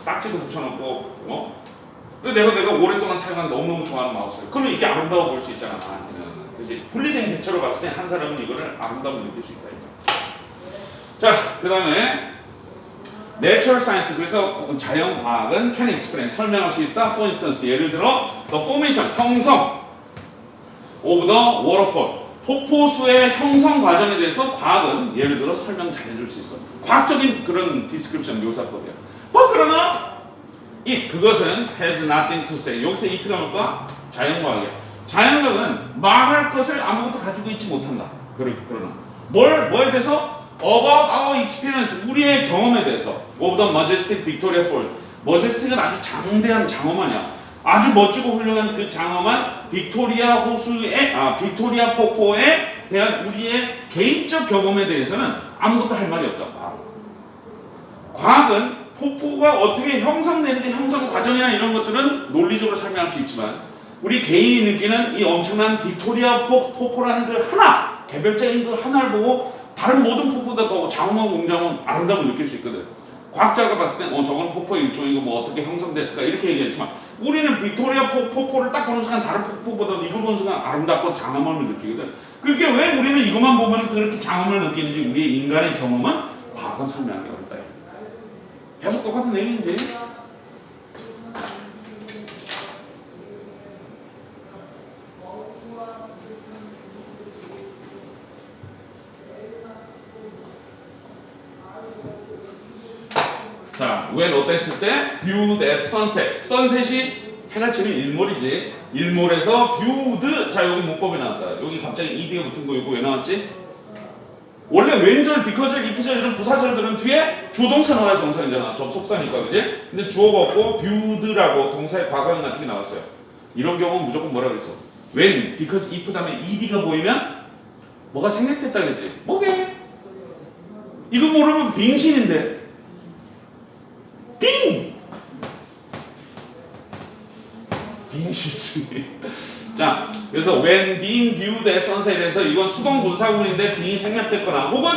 딱지도 붙여놓고 내가 오랫동안 사용한 너무너무 좋아하는 마우스예요. 그러면 이게 아름다워 보일 수 있잖아, 나한테는. 그지? 분리된 개체로 봤을 때 한 사람은 이거를 아름다움을 느낄 수 있다. 자, 그 다음에 Natural science 그래서 자연과학은 can explain 설명할 수 있다. For instance 예를 들어 the formation 형성 of the waterfall 폭포수의 형성 과정에 대해서 과학은 예를 들어 설명 잘 해줄 수 있어. 과학적인 그런 디스크립션 묘사법이야. 그러나 그것은 has nothing to say. 여기서 it가 뭘까? 자연과학이야. 자연과학은 말할 것을 아무것도 가지고 있지 못한다. 그러나 뭐에 대해서? About our experience, 우리의 경험에 대해서. Of the majestic Victoria Falls. majestic은 아주 장대한 장엄하냐. 아주 멋지고 훌륭한 그 장엄한 빅토리아 빅토리아 폭포에 대한 우리의 개인적 경험에 대해서는 아무것도 할 말이 없다. 과학은 폭포가 어떻게 형성되는지 형성 과정이나 이런 것들은 논리적으로 설명할 수 있지만 우리 개인이 느끼는 이 엄청난 빅토리아 폭포라는 그 하나 개별적인 그 하나를 보고 다른 모든 폭포보다 더 장엄하고 웅장한 아름다움을 느낄 수 있거든. 과학자가 봤을 땐 저건 폭포의 일종이고 뭐 어떻게 형성됐을까 이렇게 얘기했지만 우리는 빅토리아 폭포를 딱 보는 순간 다른 폭포보다 이걸 보는 순간 아름답고 장엄함을 느끼거든. 그렇게 왜 우리는 이것만 보면 그렇게 장엄을 느끼는지 우리의 인간의 경험은 과학은 설명하기 어렵다. 계속 똑같은 얘기인지. 자, when 어땠을 때? viewed at sunset. sunset이 해가 지는 일몰이지. 일몰에서 viewed. 자, 여기 문법이 나왔다. 여기 갑자기 ed가 붙은 거 이거 왜 나왔지? 원래 왼절, 비커절, 이프절 이런 부사절들은 뒤에 주동사 나와야 정사이잖아. 접속사니까, 그지? 근데 주어가 없고 viewed라고 동사의 과거형 같은 게 나왔어요. 이런 경우는 무조건 뭐라고 했어? when, because, if 다음에 ed가 보이면 뭐가 생략됐다 그랬지? 뭐게? 이거 모르면 빙신인데. 빙신이. 자, 그래서 when being viewed at sunset에서 이건 수동 분사구문인데 being이 생략됐거나 혹은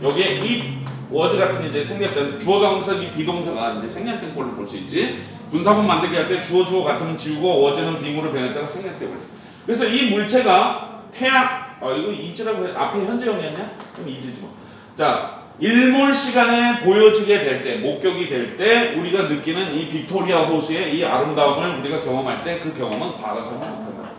여기에 it, was 같은 이제 생략된 주어 동사기 비동사가 이제 생략된 걸로 볼 수 있지. 분사구문 만들기 할 때 주어 같으면 지우고 was는 being으로 변했다가 생략돼 버리지. 그래서 이 물체가 태양 이거 is라고 해. 앞에 현재형이었냐? 그럼 is지 뭐. 자. 일몰 시간에 보여지게 될 때, 목격이 될 때 우리가 느끼는 이 빅토리아 호수의 이 아름다움을 우리가 경험할 때 그 경험은 과거가 설명 못한다.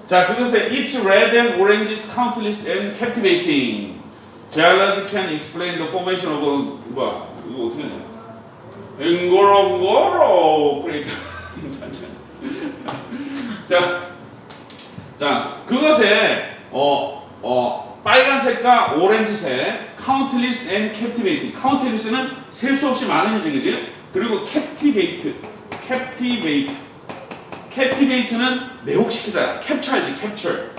자, 그것에 It's red and orange is countless and captivating. Geology can explain the formation of 이거 어떻게 하냐? 앵고롱고로 그러니까 자, 그것에 빨간색과 오렌지색, countless and captivating. countless는 셀 수 없이 많은지, 그지? 그리고 captivate는 매혹시키다. capture지, capture.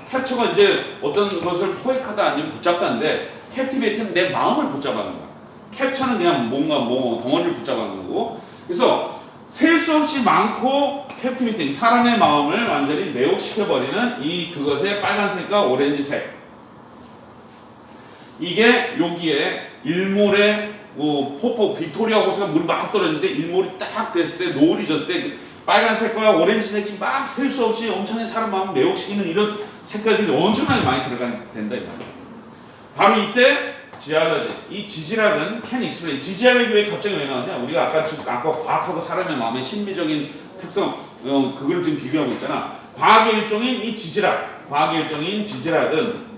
capture가 이제 어떤 것을 포획하다 아니면 붙잡다인데, captivate는 내 마음을 붙잡아는 거야. capture는 그냥 뭔가 덩어리를 붙잡아는 거고. 그래서 셀 수 없이 많고 captivating, 사람의 마음을 완전히 매혹시켜버리는 그것의 빨간색과 오렌지색. 이게 여기에 일몰에 폭포 빅토리아 호수가 물이 막 떨어지는데 일몰이 딱 됐을 때 노을이 졌을 때 빨간색과 오렌지색이 막 셀 수 없이 엄청나게 사람 마음을 매혹시키는 이런 색깔들이 엄청나게 많이 된다 이 말이야. 바로 이때 지하라지 이 지질학은 can explain. 지질학이 왜 갑자기 왜 나왔냐? 우리가 아까 과학하고 사람의 마음의 신비적인 특성 그걸 지금 비교하고 있잖아. 과학의 일종인 이 지질학, 과학의 일종인 지질학은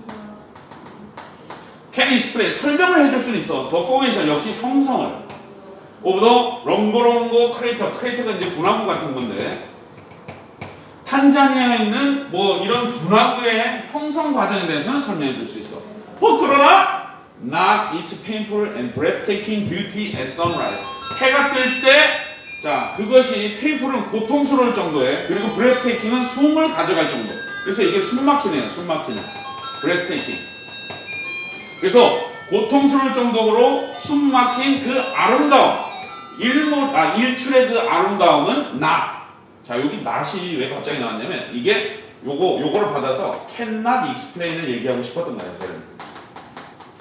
can explain 설명을 해줄 수는 있어. The formation 역시 형성을. of the 롱고롱고 크레이터가 이제 분화구 같은 건데 탄자니아에 있는 이런 분화구의 형성 과정에 대해서는 설명해 줄 수 있어. 그러나 not its painful and breathtaking beauty at sunrise. 해가 뜰 때 자 그것이 painful은 고통스러울 정도에 그리고 breathtaking은 숨을 가져갈 정도. 그래서 이게 숨막히네요. 숨막히는 breathtaking. 그래서 고통스러울 정도로 숨막힌 그 아름다움, 일출의 그 아름다움은 not. 자 여기 not이 왜 갑자기 나왔냐면 이게 요거를 받아서 cannot explain을 얘기하고 싶었던 거예요. 저는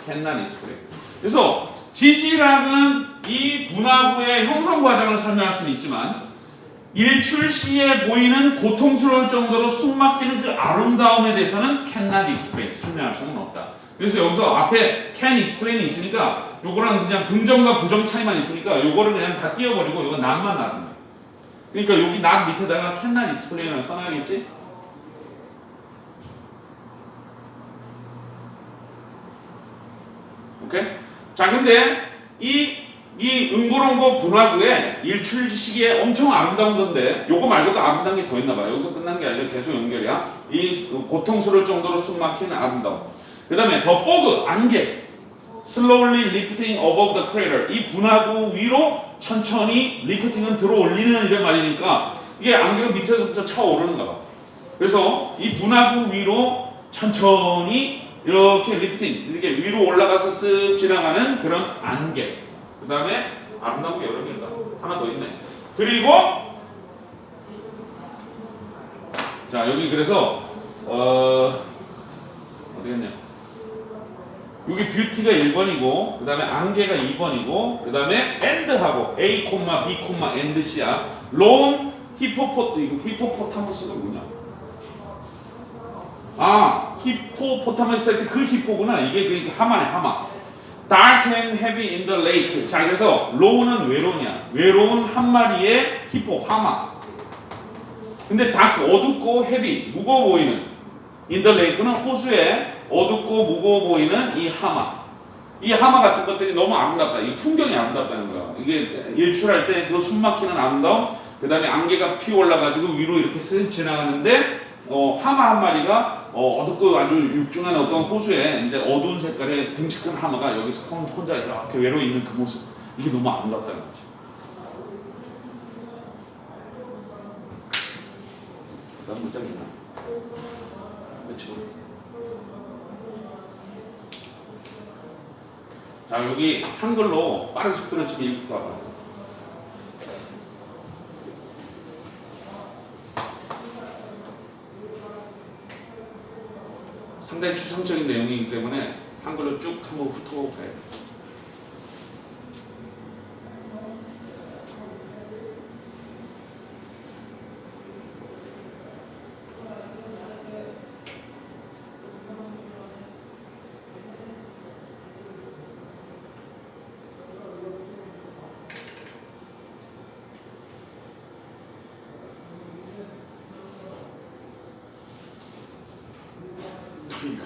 cannot explain. 그래서 지질학은 이 분화구의 형성 과정을 설명할 수는 있지만 일출 시에 보이는 고통스러울 정도로 숨막히는 그 아름다움에 대해서는 cannot explain 설명할 수는 없다. 그래서 여기서 앞에 can explain이 있으니까 요거랑 그냥 긍정과 부정 차이만 있으니까 요거를 그냥 다 띄워버리고 요거 not만 놔둔 거야. 그러니까 여기 not 밑에다가 cannot explain을 써놔야겠지? 오케이? 자, 근데 이 응고론고 분화구의 일출 시기에 엄청 아름다운 건데 요거 말고도 아름다운 게 더 있나 봐요. 여기서 끝난 게 아니라 계속 연결이야. 이 고통스러울 정도로 숨 막히는 아름다움. 그 다음에 the fog, 안개. slowly lifting above the crater. 이 분화구 위로 천천히 lifting은 들어 올리는 이런 말이니까 이게 안개가 밑에서부터 차오르는가 봐. 그래서 이 분화구 위로 천천히 이렇게 리프팅, 이렇게 위로 올라가서 쓱 지나가는 그런 안개. 그 다음에 아름다운 게 여러 개인가? 하나 더 있네. 그리고 자, 여기 그래서 어디 갔냐? 여기 뷰티가 1번이고 그 다음에 안개가 2번이고 그 다음에 and하고 A, B, and C야. 론 히포포타무스가 뭐냐? 아, 히포포타머스 할 때 그 히포구나. 이게 그 하마네, 하마. Dark and heavy in the lake. 자, 그래서 low는 외로우냐? 외로운 한 마리의 히포, 하마. 근데 dark, 어둡고 heavy, 무거워 보이는 in the lake는 호수에 어둡고 무거워 보이는 이 하마. 이 하마 같은 것들이 너무 아름답다. 이 풍경이 아름답다는 거야. 이게 일출할 때 그 숨막히는 아름다움, 그 다음에 안개가 피어올라가지고 위로 이렇게 쓱 지나가는데 하마 한 마리가 어둡고 아주 육중한 어떤 호수에 이제 어두운 색깔의 듬직한 하마가 여기서 혼자 이렇게 외로워 있는 그 모습, 이게 너무 아름답다는 거지. 난 문장 있나? 그렇지. 자, 여기 한글로 빠른 속도로 지금 읽고 가봐. 상당히 추상적인 내용이기 때문에 한글로 쭉 한번 훑어봐야 돼.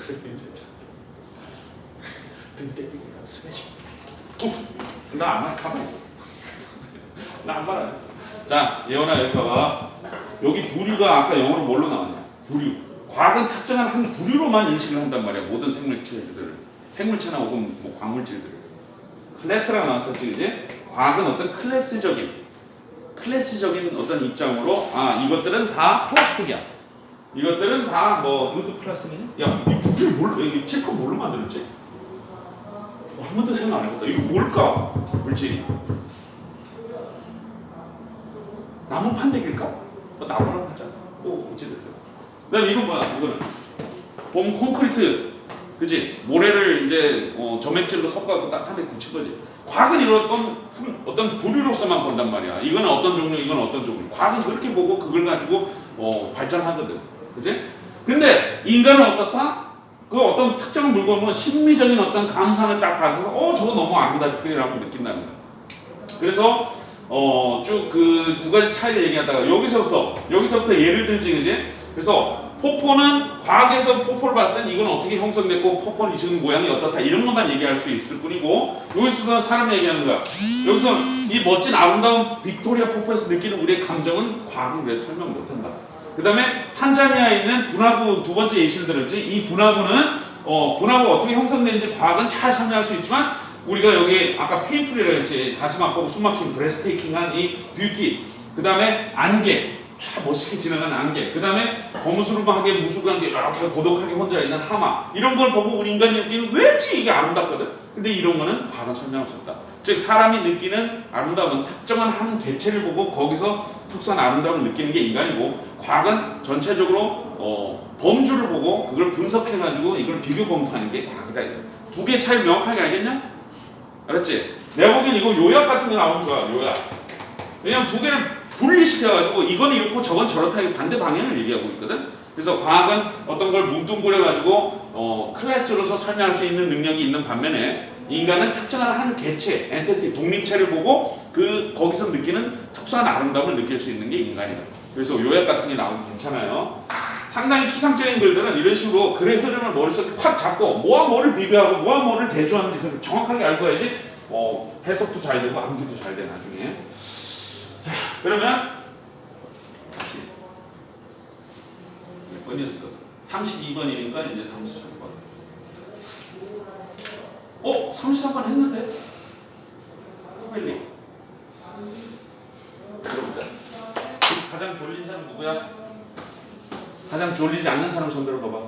그래도 이제 등 때리고 스매시. 나안 가만히 있었어. 나 아무 말 안 했어. 자, 예원아 여기 봐봐. 여기 부류가 아까 영어로 뭘로 나왔냐? 부류. 과학은 특정한 한 부류로만 인식을 한단 말이야. 모든 생물체들을. 생물체나 혹은 뭐 광물질들을. 클래스가 나왔었지, 이제. 과학은 어떤 클래스적인 어떤 입장으로 이것들은 다 플라스틱이야. 이것들은 다 뭐 이것도 플라스틱이냐? 야, 이 부피를 뭘로? 여기 칠컵 뭘로 만들었지? 한 번도 생각 안 해봤다. 이거 뭘까? 물질이 나무 판대기일까? 뭐 나무라고 하자. 어찌됐든. 그다음 이건 뭐야? 이거는 봄 콘크리트, 그지? 모래를 이제 점액질로 섞어갖고 따뜻하게 굳힌 거지. 과학은 이런 어떤 부류로서만 본단 말이야. 이거는 어떤 종류, 이건 어떤 종류. 과학은 그렇게 보고 그걸 가지고 발전하거든. 그지? 근데 인간은 어떻다? 그 어떤 특정 물건은 심미적인 어떤 감상을 딱 받아서 저거 너무 아름답게라고 느낀다는 거야. 그래서 쭉 그 두 가지 차이를 얘기하다가 여기서부터 예를 들지, 이제. 그래서 포포는 과학에서 포포를 봤을 땐 이건 어떻게 형성됐고 포포는 지금 모양이 어떻다 이런 것만 얘기할 수 있을 뿐이고, 여기서부터 사람 얘기하는 거야. 여기서 이 멋진 아름다운 빅토리아 포포에서 느끼는 우리의 감정은 과학은 그래서 설명 못한다. 그 다음에 탄자니아에 있는 분화구 두 번째 예시를 들었지. 이 분화구는 분화구가 어떻게 형성되는지 과학은 잘 설명할 수 있지만 우리가 여기 아까 페인풀이라고 했지. 가슴 아프고 숨막힌 브레스테이킹한 이 뷰티, 그 다음에 안개, 멋있게 지나가는 안개, 그 다음에 거무스름하게 무수하게 이렇게 고독하게 혼자 있는 하마, 이런 걸 보고 우리 인간이 느끼는 왠지 이게 아름답거든. 근데 이런 거는 과학은 설명할 수 없다. 즉 사람이 느끼는 아름다움은 특정한 한 개체를 보고 거기서 특수한 아름다움을 느끼는 게 인간이고, 과학은 전체적으로 범주를 보고 그걸 분석해가지고 이걸 비교 검토하는 게 과학이다. 두 개의 차이를 명확하게 알겠냐? 알았지? 내가 보기엔 이거 요약 같은 게 나오는 거야. 요약. 왜냐면 두 개를 분리시켜가지고 이건 이렇고 저건 저렇다, 반대 방향을 얘기하고 있거든. 그래서 과학은 어떤 걸 뭉뚱그려가지고 클래스로서 설명할 수 있는 능력이 있는 반면에 인간은 특정한 한 개체, 엔티티, 독립체를 보고 거기서 느끼는 특수한 아름다움을 느낄 수 있는 게 인간이다. 그래서 요약 같은 게 나오면 괜찮아요. 상당히 추상적인 글들은 이런 식으로 글의 흐름을 머릿속에 확 잡고 뭐와 뭐를 비교하고 뭐와 뭐를 대조하는지 그걸 정확하게 알고 해야지 해석도 잘 되고 암기도 잘 돼 나중에. 자, 그러면 다시 몇 번이었어? 32번이니까 이제 33번. 33번 했는데? 빨리. 들어보자. 가장 졸린 사람 누구야? 가장 졸리지 않는 사람 손 들어봐봐.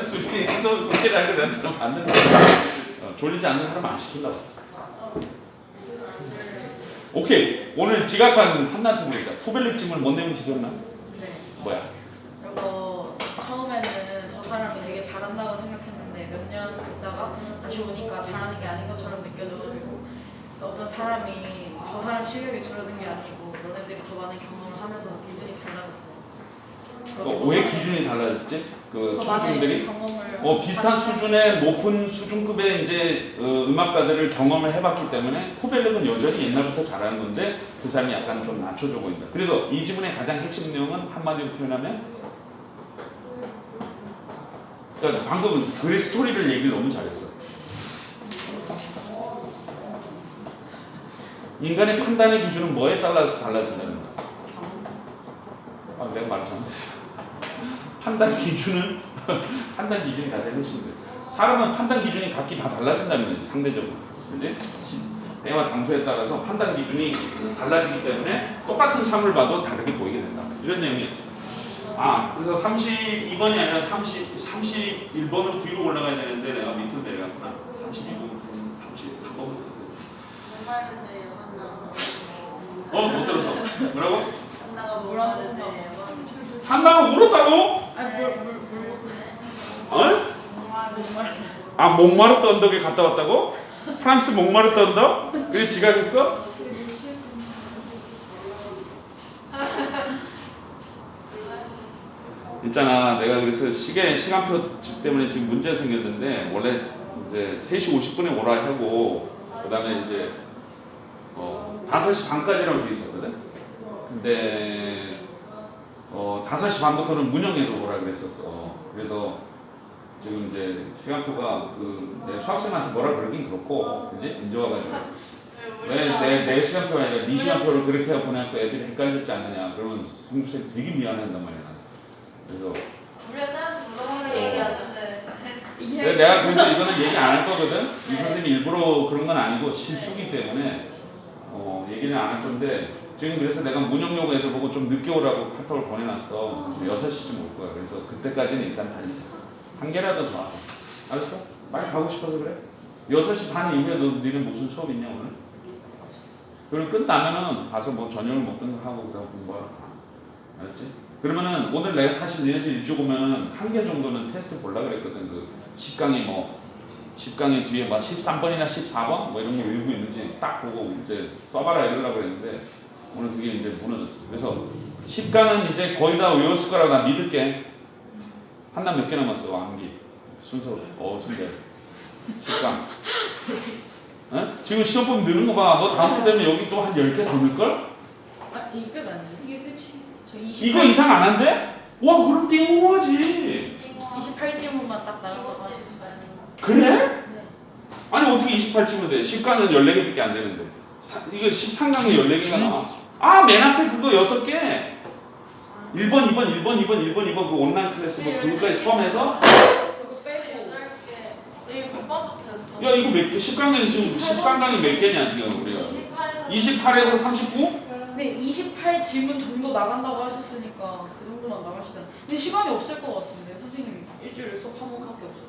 수빈이 손 그렇게 잘 때 나한테 받는 거야. 졸리지 않는 사람 안 시킨다고. 오케이. 오늘 지각한 한나한테 물어보자. 푸벨릭 질문 뭔 내용인지 기억나? 네. 뭐야? 이거 처음에는 저 사람이 되게 잘한다고 생각했는데 몇 년 있다가 다시 오니까 잘하는 게 아닌 것처럼 느껴져가지고 어떤 사람이 저 사람 실력이 줄어든 게 아니고 너네들이 더 많은 경험을 하면서 기준이 달라졌어. 왜 기준이 달라졌지? 그 더 많은 수준들이 경험을 비슷한 하니까. 수준의 높은 수준급의 이제 음악가들을 경험을 해봤기 때문에 푸벨릭은 여전히 옛날부터 잘하는 건데 그 사람이 약간 좀 낮춰져 보인다. 그래서 이 지문의 가장 핵심 내용은 한마디로 표현하면 그러니까 방금 글의 스토리를 얘기를 너무 잘했어. 인간의 판단의 기준은 뭐에 따라서 달라진다는 거야? 내가 말했잖아. 판단 기준은 판단 기준이 다 달라지는데 사람은 판단 기준이 각기 다 달라진다는 거지 상대적으로. 그지? 때와 장소에 따라서 판단 기준이 달라지기 때문에 똑같은 삶을 봐도 다르게 보이게 된다. 이런 내용이었지. 그래서 32번이 아니라 31번으로 뒤로 올라가야 되는데 내가 밑으로 내려갔구나. 32번, 33번부터. 못 들었어. 뭐라고? 한나가 뭐라는데 한나가 울었다고? 아니 뭘 몽마르트 언덕에 갔다 왔다고? 프랑스 몽마르트 언덕? 그래 지각했어? 있잖아, 내가 그래서 시간표 때문에 지금 문제가 생겼는데 원래 이제 3시 50분에 오라 하고 그 다음에 이제 5시 반까지라고 돼 있었거든. 근데 5시 반부터는 문영예로 오라 그랬었어. 그래서 지금 이제 시간표가 내 수학생한테 뭐라 그러긴 그렇고, 그지? 이제 와가지고 왜 내 시간표가 아니라 네 시간표를 그렇게 보내니까 애들이 헷갈렸지 않느냐. 그러면 성주쌤 되게 미안한단 말이야. 그래서 우리가 사람한테 물어보는 얘기하는데 내가 그래서 이거는 얘기 안 할 거거든. 이 선생님이 일부러 그런 건 아니고 실수기 때문에 얘기는 안 할 건데 지금 그래서 내가 문영여고 애들 보고 좀 늦게 오라고 카톡을 보내놨어. 6시쯤 올 거야. 그래서 그때까지는 일단 달리자. 한 개라도 더 하자. 알았어? 빨리 가고 싶어서 그래. 6시 반 이후에 너희는 무슨 수업 있냐 오늘? 그럼 끝나면은 가서 뭐 저녁을 먹든 하고 그러고 공부하러 가. 알았지? 그러면은 오늘 내가 사실 너희들 일찍 오면은 한 개 정도는 테스트 보려고 그랬거든. 그 10강의 뒤에 막 13번이나 14번 뭐 이런 거 외우고 있는지 딱 보고 이제 써봐라 이러려고 했는데 오늘 그게 이제 무너졌어. 그래서 10강은 이제 거의 다 외웠을 거라고 나 믿을게. 한나 몇 개 남았어? 암기 순서로. 순대 10강. 지금 시험 보면 느는 거 봐. 너 다음 주 되면 여기 또 한 10개 더 넣을걸? 이게 끝 아니에요? 이게 끝이. 저 28, 이거 이상 안 한대? 와 그럼 띵하지. 28질문만 딱 나온다고 하셨어요. 그래? 네. 아니 어떻게 28쯤은 돼? 10강은 14개밖에 안 되는데 이거 13강은 14개가 나와. 맨 앞에 그거 6개 1번, 2번, 1번, 2번, 1번, 2번 그 온라인 클래스 뭐 그거까지 포함해서 그거 빼고 8개. 이게 9번부터였어. 야 이거 몇 개? 10강은 지금 13강이 몇 개냐 지금 우리가 28에서 39? 근데 28질문 정도 나간다고 하셨으니까 그 정도만 나가시다. 근데 시간이 없을 것 같은데 선생님 일주일에 수업 한 번밖에 없어.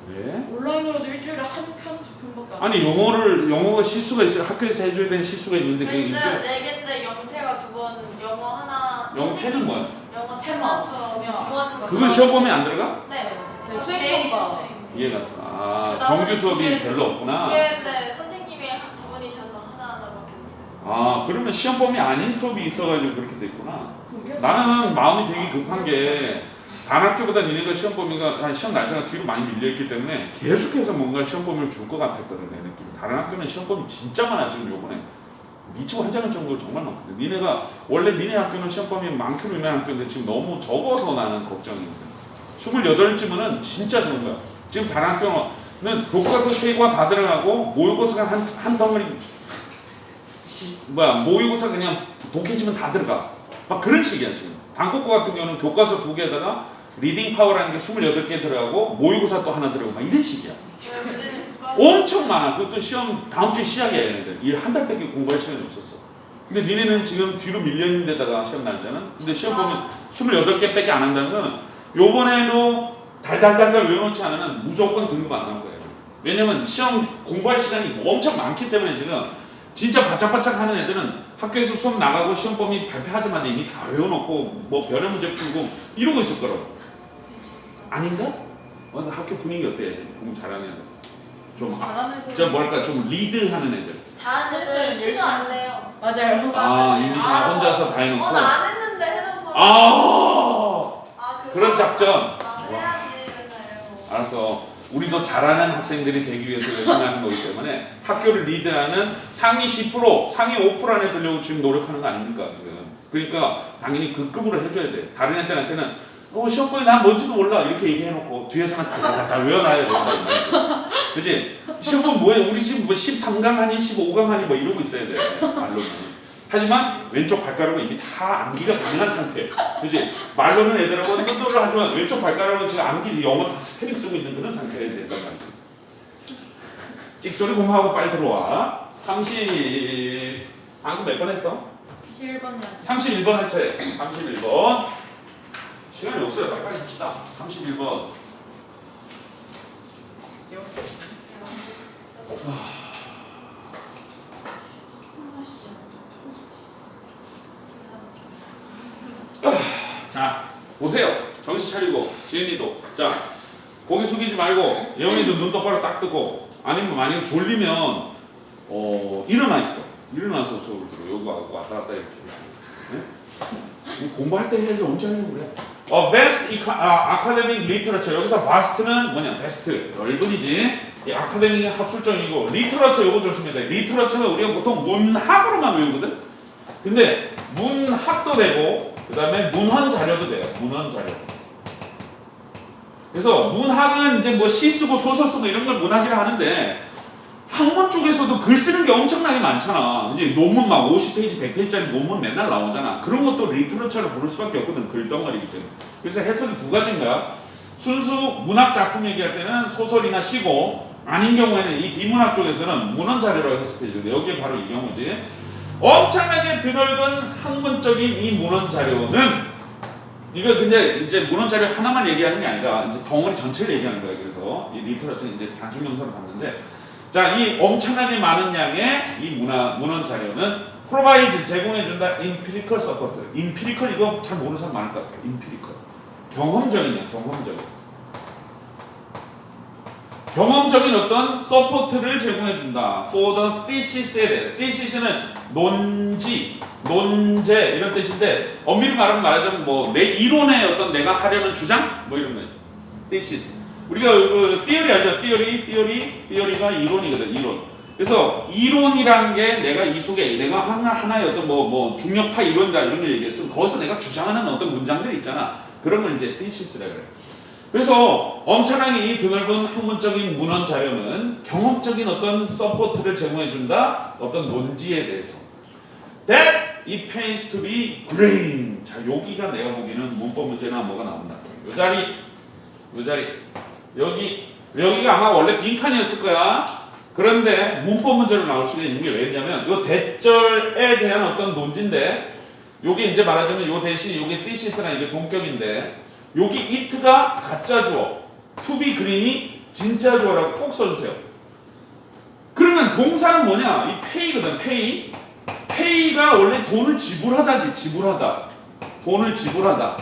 그래? 온라인으로도 일주일에 한 편, 두 편밖에 안 아니 영어가 실수가 있어요. 학교에서 해줘야 되는 실수가 있는데 그게 근데 일주일 4개인데 영태가 2번, 영어 하나. 영태는 뭐야? 영어 테마. 3번, 2번. 그거 시험 보면 안 들어가? 네. 수행평가. 이해갔어. 정규 수업이 별로 없구나. 2개인데 선생님이 2분이셔서 하나밖에 못했어. 아 그러면 시험범위 아닌 수업이 있어가지고 그렇게 됐구나. 나는 마음이 되게 급한 게 다른 학교보다 니네가 시험 범위가 한 시험 날짜가 뒤로 많이 밀려있기 때문에 계속해서 뭔가 시험 범위를 줄 것 같았거든 내 느낌. 다른 학교는 시험 범위 진짜 많아 지금 요번에 미치고 한장할 정도로 정말 많거든. 니네가 원래 니네 학교는 시험 범위 많기로 유명한 학교인데 지금 너무 적어서 나는 걱정이거든. 28쯤은 진짜 좋은 거야. 지금 다른 학교는 교과서 3과 다 들어가고 모의고사가 한 덩어리 모의고사 그냥 독해지면 다 들어가. 막 그런 식이야 지금. 단국고 같은 경우는 교과서 2개에다가 리딩 파워라는 게 28개 들어가고 모의고사 또 하나 들어가고 막 이런 식이야. 엄청 많아. 그것도 시험 다음 주에 시작이야 얘네들. 이 한 달밖에 공부할 시간이 없었어. 근데 니네는 지금 뒤로 밀려있는 데다가 시험 날짜는 근데 시험 보면 28개밖에 안 한다는 건 요번에도 달달달달 외워놓지 않으면 무조건 등급 안 나올 거예요. 왜냐면 시험 공부할 시간이 엄청 많기 때문에 지금 진짜 바짝바짝 하는 애들은 학교에서 수업 나가고 시험 범위 발표하자마자 이미 다 외워놓고 뭐 변형 문제 풀고 이러고 있을 거라고. 아닌가? 학교 분위기 어때? 공부 잘하는 애들? 좀 잘하는 애들. 저 뭐랄까 좀 리드하는 애들. 잘하는 애들 티도 안 내요. 맞아요. 아 이미 다 혼자서 다 해놓고. 나 안 했는데 해놓고. 그런 그거? 작전. 해야지 그래요. 알았어. 우리도 잘하는 학생들이 되기 위해서 열심히 하는 거기 때문에 학교를 리드하는 상위 10%, 상위 5% 안에 들려고 지금 노력하는 거 아닙니까 지금. 그러니까 당연히 그 급으로 해줘야 돼. 다른 애들한테는 시험 보니 난 뭔지도 몰라 이렇게 얘기해놓고 뒤에서는 다 외워놔야 된다. 그지? 시험 보면 뭐해? 우리 지금 뭐 13강 하니 15강 하니 뭐 이러고 있어야 돼. 말로는. 하지만 왼쪽 발가락은 이미 다 암기가 가능한 상태. 그지? 말로는 애들하고 흔들을 하지만 왼쪽 발가락은 지금 암기 영어 다 스페링 쓰고 있는 그런 상태가 된단 말이야. 찍소리 공부하고 빨리 들어와. 30 방금 몇 번 했어? 11번이요. 31번 할 차례. 31번. 시간이 없어요. 빨리 합시다. 31번. 자, 보세요. 정신 차리고 지은이도. 자, 고개 숙이지 말고 예원이도 눈 똑바로 딱 뜨고 아니면 만약에 졸리면 일어나 있어. 일어나서 수업을 들어. 여기 왔다 갔다 이렇게. 네? 공부할 때 해야지 언제 하려고 그래. vast academic literature. 여기서 vast는 뭐냐? best. 넓은이지. 이 아카데믹의 합술정이고 literature 요거 조심해야 돼. literature는 우리가 보통 문학으로만 외우거든. 근데 문학도 되고 그 다음에 문헌 자료도 돼요. 문헌 자료. 그래서 문학은 이제 뭐 시 쓰고 소설 쓰고 이런 걸 문학이라 하는데 학문 쪽에서도 글 쓰는 게 엄청나게 많잖아. 이제 논문 막 50페이지, 100페이지짜리 논문 맨날 나오잖아. 그런 것도 리터러처를 부를 수밖에 없거든. 글덩어리기 때문에. 그래서 해석이 두 가지인 거야. 순수 문학 작품 얘기할 때는 소설이나 시고 아닌 경우에는 이 비문학 쪽에서는 문헌 자료라고 해석해 주거든. 여기에 바로 이 경우지. 엄청나게 드넓은 학문적인 이 문헌 자료는 이거 근데 이제 문헌 자료 하나만 얘기하는 게 아니라 이제 덩어리 전체를 얘기하는 거예요. 그래서 이 리터러처는 이제 단순 명사로 봤는데 자, 이 엄청나게 많은 양의 이 문헌 자료는 provides 제공해준다 empirical support. empirical 이거 잘 모르는 사람 많을 것 같아요. empirical 경험적이냐 경험적인 어떤 서포트를 제공해준다. for the thesis에 대해. thesis는 논제 이런 뜻인데 엄밀히 말하자면 뭐 내 이론의 어떤 내가 하려는 주장 뭐 이런 거지. thesis. 우리가 그 theory 알죠? theory가 이론이거든. 이론. 그래서 이론이란 게 내가 이 속에 내가 하나의 어떤 뭐 중력파 이론이다 이런 걸 얘기했으면 거기서 내가 주장하는 어떤 문장들이 있잖아. 그런 걸 이제 thesis,라 그래. 그래서 엄청나게 이 드넓은 학문적인 문헌 자료는 경험적인 어떤 서포트를 제공해준다. 어떤 논지에 대해서. That it pays to be grain. 자, 여기가 내가 보기에는 문법 문제나 뭐가 나온다. 요 자리. 여기가 아마 원래 빈칸이었을 거야. 그런데 문법 문제로 나올 수가 있는 게 왜냐면 요 대절에 대한 어떤 논지인데 요게 이제 말하자면 요 대신 요게 thesis,나 이게 동격인데 여기 it가 가짜 주어, to be green이 진짜 주어라고 꼭 써주세요. 그러면 동사는 뭐냐? 이 pay거든. pay가 원래 돈을 지불하다지. 돈을 지불하다.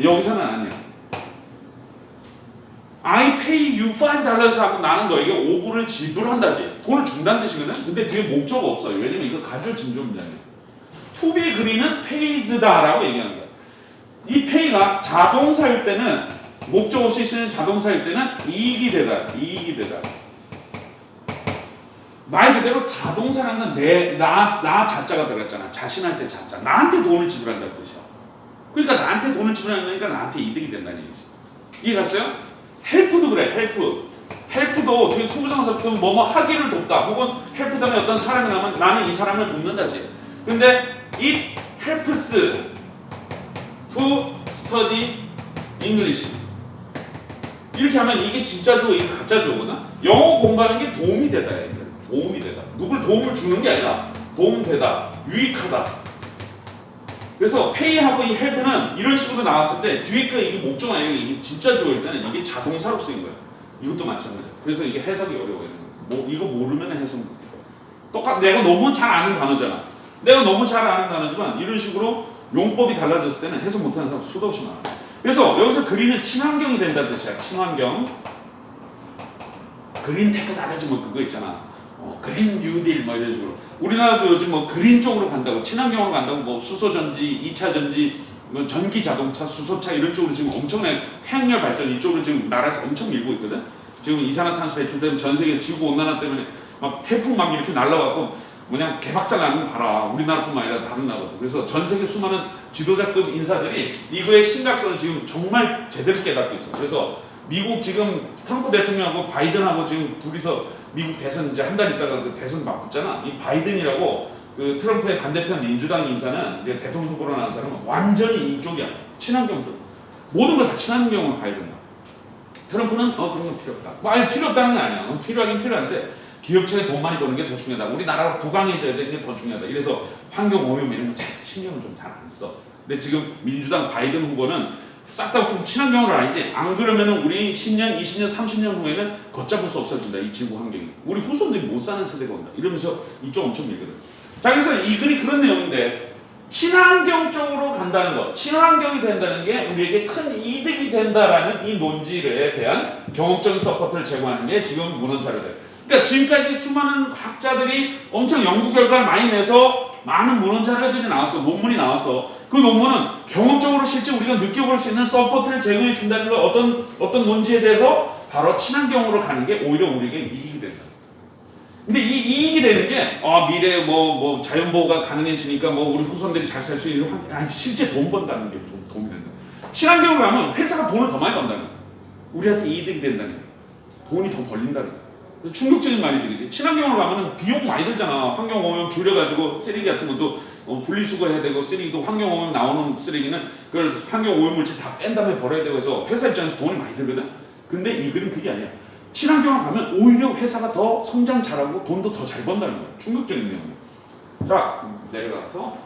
여기서는 아니야. I pay you $5 하고 나는 너에게 5불을 지불한다지. 돈을 준다는 뜻이거든. 근데 뒤에 목적 없어요. 왜냐면 이거 가주 진조 문장이에요. To be agree는 pays다라고 얘기하는 거야. 이 pay가 자동사일 때는 목적 없이 쓰는 자동사일 때는 이익이 되다. 이익이 되다. 말 그대로 자동사라는 나 자자가 들어갔잖아. 자신한테 자자. 나한테 돈을 지불한다는 뜻이야. 그러니까 나한테 돈을 지불하니까 나한테 이득이 된다는 얘기지. 이해 갔어요? 헬프도 그래. 헬프도 되게 투부정사부터 뭐뭐 하기를 돕다. 혹은 헬프 다음에 어떤 사람이 나면 나는 이 사람을 돕는다지. 근데 it helps to study English. 이렇게 하면 이게 진짜죠, 이게 가짜죠거든. 영어 공부하는 게 도움이 되다. 도움이 되다. 누굴 도움을 주는 게 아니라 도움되다, 유익하다. 그래서 pay하고 이 help는 이런 식으로 나왔을 때 뒤에 거 이게 목적 아니고 이게 진짜 좋을 때는 이게 자동사로 쓰인 거야. 이것도 마찬가지야. 그래서 이게 해석이 어려워요. 뭐 이거 모르면 해석 못해. 똑같. 내가 너무 잘 아는 단어잖아. 내가 너무 잘 아는 단어지만 이런 식으로 용법이 달라졌을 때는 해석 못하는 사람 수도 없이 많아. 그래서 여기서 그린은 친환경이 된다는 뜻이야. 친환경. 그린테크 나라지 뭐 그거 있잖아. 그린 뉴딜 뭐 이런 식으로. 우리나라도 요즘 뭐 그린 쪽으로 간다고, 친환경으로 간다고 뭐 수소전지, 2차 전지, 뭐 전기 자동차, 수소차 이런 쪽으로 지금 엄청나게 태양열 발전 이쪽으로 지금 나라에서 엄청 밀고 있거든. 지금 이산화탄소 배출 때문에 전 세계 지구 온난화 때문에 막 태풍 막 이렇게 날라가고 뭐냐 개박살 나는 거 봐라. 우리나라뿐만 아니라 다른 나라도. 그래서 전 세계 수많은 지도자급 인사들이 이거의 심각성을 지금 정말 제대로 깨닫고 있어. 그래서 미국 지금 트럼프 대통령하고 바이든하고 지금 둘이서 미국 대선 이제 한 달 있다가 그 대선 맞붙잖아. 이 바이든이라고 그 트럼프의 반대편 민주당 인사는 대통령 후보로 나온 사람은 완전히 이쪽이야. 친환경 쪽. 모든 걸 다 친환경으로 가야 된다. 트럼프는 그런 건 필요 없다. 뭐 아니 필요 없다는 건 아니야. 필요하긴 필요한데 기업체에 돈 많이 버는 게 더 중요하다. 우리나라가 부강해져야 되는 게 더 중요하다. 이래서 환경 오염 이런 거 잘 신경을 좀 잘 안 써. 근데 지금 민주당 바이든 후보는 싹 다 친환경으로 아니지. 안 그러면은 우리 10년, 20년, 30년 후에는 걷잡을 수 없어진다. 이 지구 환경이. 우리 후손들이 못 사는 세대가 온다. 이러면서 이쪽 엄청 밀거든. 자, 그래서 이 글이 그런 내용인데 친환경 쪽으로 간다는 것, 친환경이 된다는 게 우리에게 큰 이득이 된다라는 이 논지에 대한 경험적인 서포트를 제공하는 게 지금 문헌 자료들. 그러니까 지금까지 수많은 과학자들이 엄청 연구 결과를 많이 내서 많은 문헌 자료들이 나왔어. 논문이 나왔어. 그 논문은 경험적으로 실제 우리가 느껴볼 수 있는 서포트를 제공해 준다는 거 어떤 논지에 대해서 바로 친환경으로 가는 게 오히려 우리에게 이익이 된다. 근데 이 이익이 되는 게 미래에 뭐 자연 보호가 가능해지니까 뭐 우리 후손들이 잘 살 수 있는 아니 실제 돈 번다는 게 도움이 된다. 친환경으로 가면 회사가 돈을 더 많이 번다는 거야. 우리한테 이득이 된다는 거야. 돈이 더 벌린다는 거야. 충격적인 말이지, 그지? 친환경으로 가면은 비용 많이 들잖아. 환경 오염 줄여가지고 쓰레기 같은 것도 분리수거해야 되고 쓰레기도 환경 오염 나오는 쓰레기는 그걸 환경 오염 물질 다 뺀 다음에 버려야 되고 해서 회사 입장에서 돈이 많이 들거든. 근데 이 글은 그게 아니야. 친환경으로 가면 오히려 회사가 더 성장 잘하고 돈도 더 잘 번다는 거야. 충격적인 내용이야. 자, 내려가서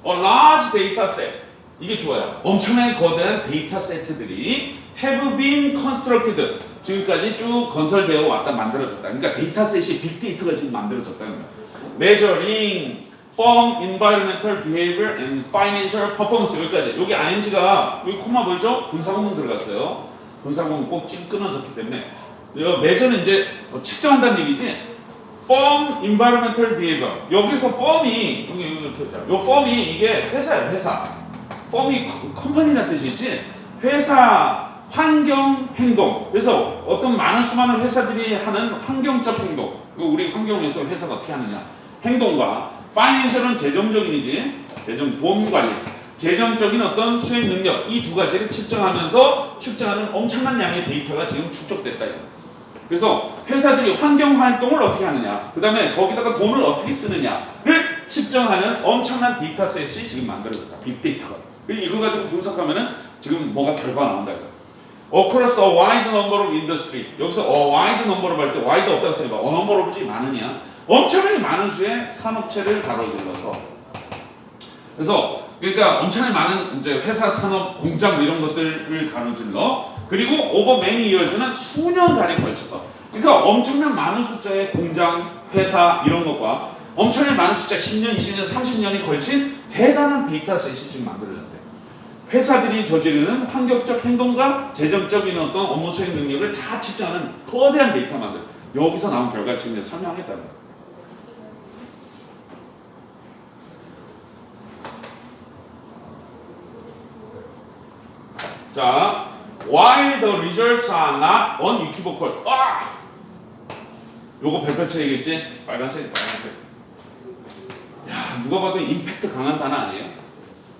large data set. 이게 좋아요. 엄청나게 거대한 데이터 세트들이 have been constructed. 지금까지 쭉 건설되어 왔다, 만들어졌다. 그러니까 데이터셋이 빅데이터가 지금 만들어졌다는 거야. measuring firm environmental behavior and financial performance. 여기까지. 여기 ing가 여기 콤마 보이죠? 분사구문 들어갔어요. 분사구문 꼭 찡 끊어졌기 때문에 measure는 이제 측정한다는 얘기지. firm environmental behavior. 여기서 firm이 여기 이렇게 요 firm이 이게 회사예요, 회사. firm이 컴퍼니라는 뜻이지. 회사 환경 행동. 그래서 어떤 많은 수많은 회사들이 하는 환경적 행동. 우리 환경에서 회사가 어떻게 하느냐. 행동과 파이낸셜은 재정적인이지. 돈 관리. 재정적인 어떤 수행 능력. 이 두 가지를 측정하면서 측정하는 엄청난 양의 데이터가 지금 축적됐다. 그래서 회사들이 환경 활동을 어떻게 하느냐, 그 다음에 거기다가 돈을 어떻게 쓰느냐를 측정하는 엄청난 데이터셋이 지금 만들어졌다. 빅데이터가. 이거 가지고 분석하면은 지금 뭐가 결과가 나온다. Across a wide number of industry. 여기서 a wide number 할 때 wide 없다고 써봐. a number of이 많으냐? 엄청나게 많은 수의 산업체를 가로질러서. 그래서 그러니까 엄청나게 많은 이제 회사, 산업, 공장 뭐 이런 것들을 가로질러. 그리고 over many years는 수년간에 걸쳐서. 그러니까 엄청난 많은 숫자의 공장, 회사 이런 것과 엄청나게 많은 숫자 10년, 20년, 30년이 걸친 대단한 데이터셋이 지금 만들어졌대. 회사들이 저지르는 환경적 행동과 재정적인 어떤 업무 수행 능력을 다 측정하는 거대한 데이터 만들. 여기서 나온 결과를 지금 설명하겠다는 거야. 자, why the results are not unequivocal? 요거 별표체이겠지? 빨간색. 야, 누가 봐도 임팩트 강한 단어 아니에요?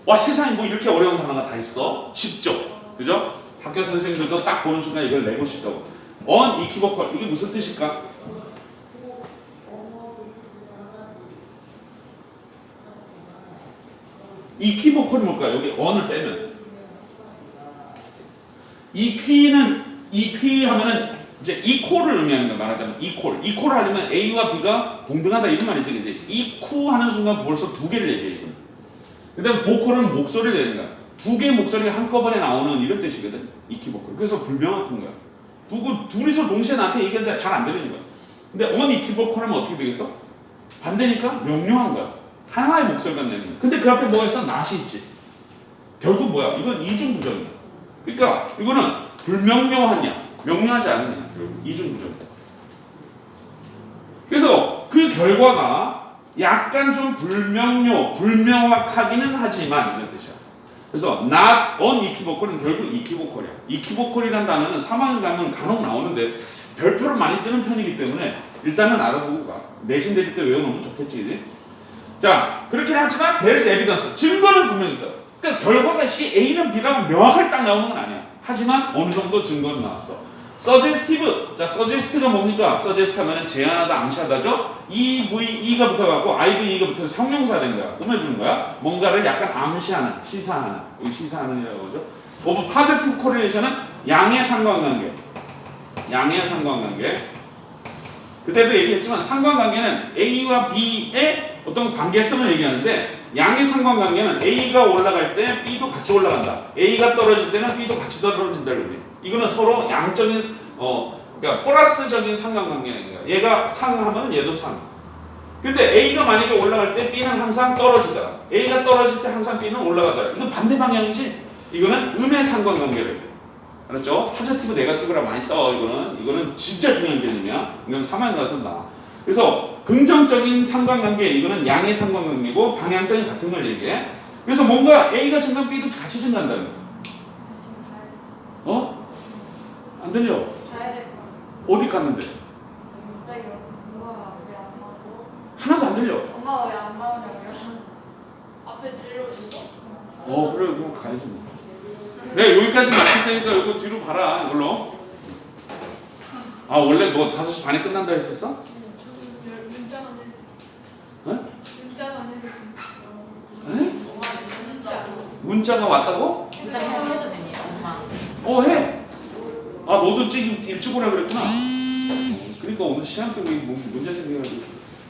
와, 세상에 뭐 이렇게 어려운 단어가 다 있어? 쉽죠? 그죠? 학교 선생님들도 딱 보는 순간 이걸 내고 싶다고. unequivocal, 이게 무슨 뜻일까? equivocal이 뭘까? 여기 on을 빼면. equi 하면은 이제 equal을 의미하는 거 말하자면 equal 하려면 A와 B가 동등하다 이런 말이지, 이제 eq 하는 순간 벌써 두 개를 얘기해. 그다음 vocal은 목소리를 내는 거야. 두 개의 목소리가 한꺼번에 나오는 이런 뜻이거든. equivocal. 그래서 불명확한 거야. 둘이서 동시에 나한테 얘기하는데 잘 안 들리는 거야. 근데 unequivocal 하면 어떻게 되겠어? 반대니까 명료한 거야. 하나의 목소리가 내는 거야. 근데 그 앞에 뭐가 있어? not이 있지. 결국 뭐야? 이건 이중부정이야. 그러니까 이거는 불명료하냐, 명료하지 않느냐, 결국 이중부정이야. 그래서 그 결과가 약간 좀 불명확하기는 하지만 이런 뜻이야. 그래서 not unequivocal은 결국 equivocal이야. equivocal이라는 단어는 3학년 가면 간혹 나오는데 별표로 많이 뜨는 편이기 때문에 일단은 알아두고 가. 내신 대비 때 외워놓으면 좋겠지. 자, 그렇긴 하지만 there's evidence. 증거는 분명히 있다. 그러니까 결과가 A는 B라고 명확하게 딱 나오는 건 아니야. 하지만 어느 정도 증거는 나왔어. suggestive. 자, suggest가 뭡니까? suggest 하면은 제안하다, 암시하다죠. EVE가 붙어갖고 IVE가 붙어서 형용사 된 거야. 꾸며주는 거야. 뭔가를 약간 암시하는, 시사하는. 여기 시사하는이라고 그러죠. of positive correlation은 양의 상관관계. 양의 상관관계. 그때도 얘기했지만 상관관계는 A와 B의 어떤 관계성을 얘기하는데 양의 상관관계는 A가 올라갈 때 B도 같이 올라간다. A가 떨어질 때는 B도 같이 떨어진다. 이거는 서로 양적인 그러니까 플러스적인 상관관계예요. 얘가 상하면 얘도 상. 근데 A가 만약에 올라갈 때 B는 항상 떨어지더라. A가 떨어질 때 항상 B는 올라가더라. 이건 반대 방향이지. 이거는 음의 상관관계를. 알았죠? 포지티브, 네거티브라 많이 써. 이거는 진짜 중요한 개념이야. 이건 3학년 가서 나. 그래서 긍정적인 상관관계, 이거는 양의 상관관계고 방향성이 같은 걸 얘기해. 그래서 뭔가 A가 증가하면 B도 같이 증가한다는 거야. 안 들려? 가야 될 어디 갔는데? 갑자기 엄마가 왜 안 나오고? 하나도 안 들려. 엄마가 왜 안 나오냐고요? 앞에 들려오셨어? 그래, 그럼 가야지 뭐. 네, 여기까지 마칠 테니까 이거 뒤로 봐라, 이걸로. 원래 뭐 5시 반에 끝난다 했었어? 문자만 해. 문자만 해. 문자. 문자가 왔다고? 일단 해도 되냐, 엄마? 해. 너도 일찍 오라 그랬구나. 그러니까 오늘 시간표가 문제 생겨가지고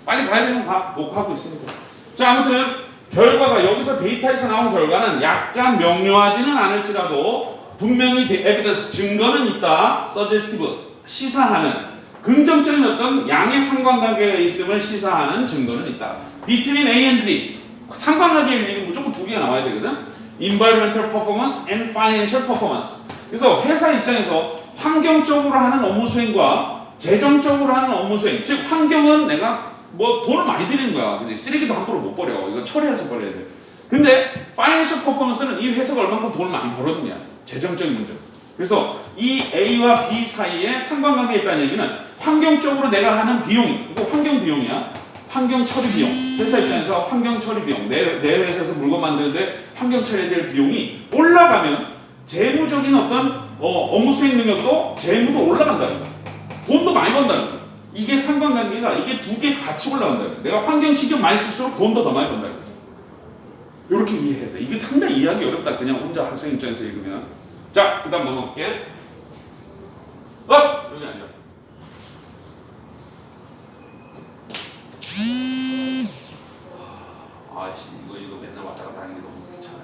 빨리 가야 되는 거 가. 하고 있으니까. 자, 아무튼 결과가 여기서 데이터에서 나온 결과는 약간 명료하지는 않을지라도 분명히 evidence, 증거는 있다. suggestive, 시사하는 긍정적인 어떤 양의 상관관계가 있음을 시사하는 증거는 있다. between A and B, 상관관계의 얘기는 무조건 두 개가 나와야 되거든. environmental performance and financial performance. 그래서 회사 입장에서 환경적으로 하는 업무 수행과 재정적으로 하는 업무 수행, 즉 환경은 내가 뭐 돈을 많이 들이는 거야. 그지? 쓰레기도 함부로 못 버려. 이거 처리해서 버려야 돼. 근데 파이낸셜 퍼포먼스는 이 회사가 얼마큼 돈을 많이 벌었느냐. 재정적인 문제. 그래서 이 A와 B 사이에 상관관계가 있다는 얘기는 환경적으로 내가 하는 비용이, 이거 환경 비용이야. 환경 처리 비용. 회사 입장에서 환경 처리 비용. 내 회사에서 물건 만드는데 환경 처리해야 될 비용이 올라가면 재무적인 어떤 업무 수행 능력도 재무도 올라간다는 거야. 돈도 많이 번다는 거야. 이게 상관관계가 이게 두 개 같이 올라간다는 거야. 내가 환경 신경 많이 쓸수록 돈도 더 많이 번다는 거야. 이렇게 이해해야 돼. 이게 상당히 이해하기 어렵다. 그냥 혼자 학생 입장에서 읽으면. 자, 그 다음 넘어갈게. 여기 아니야. 이거 맨날 왔다 갔다 하는 게 너무 귀찮아.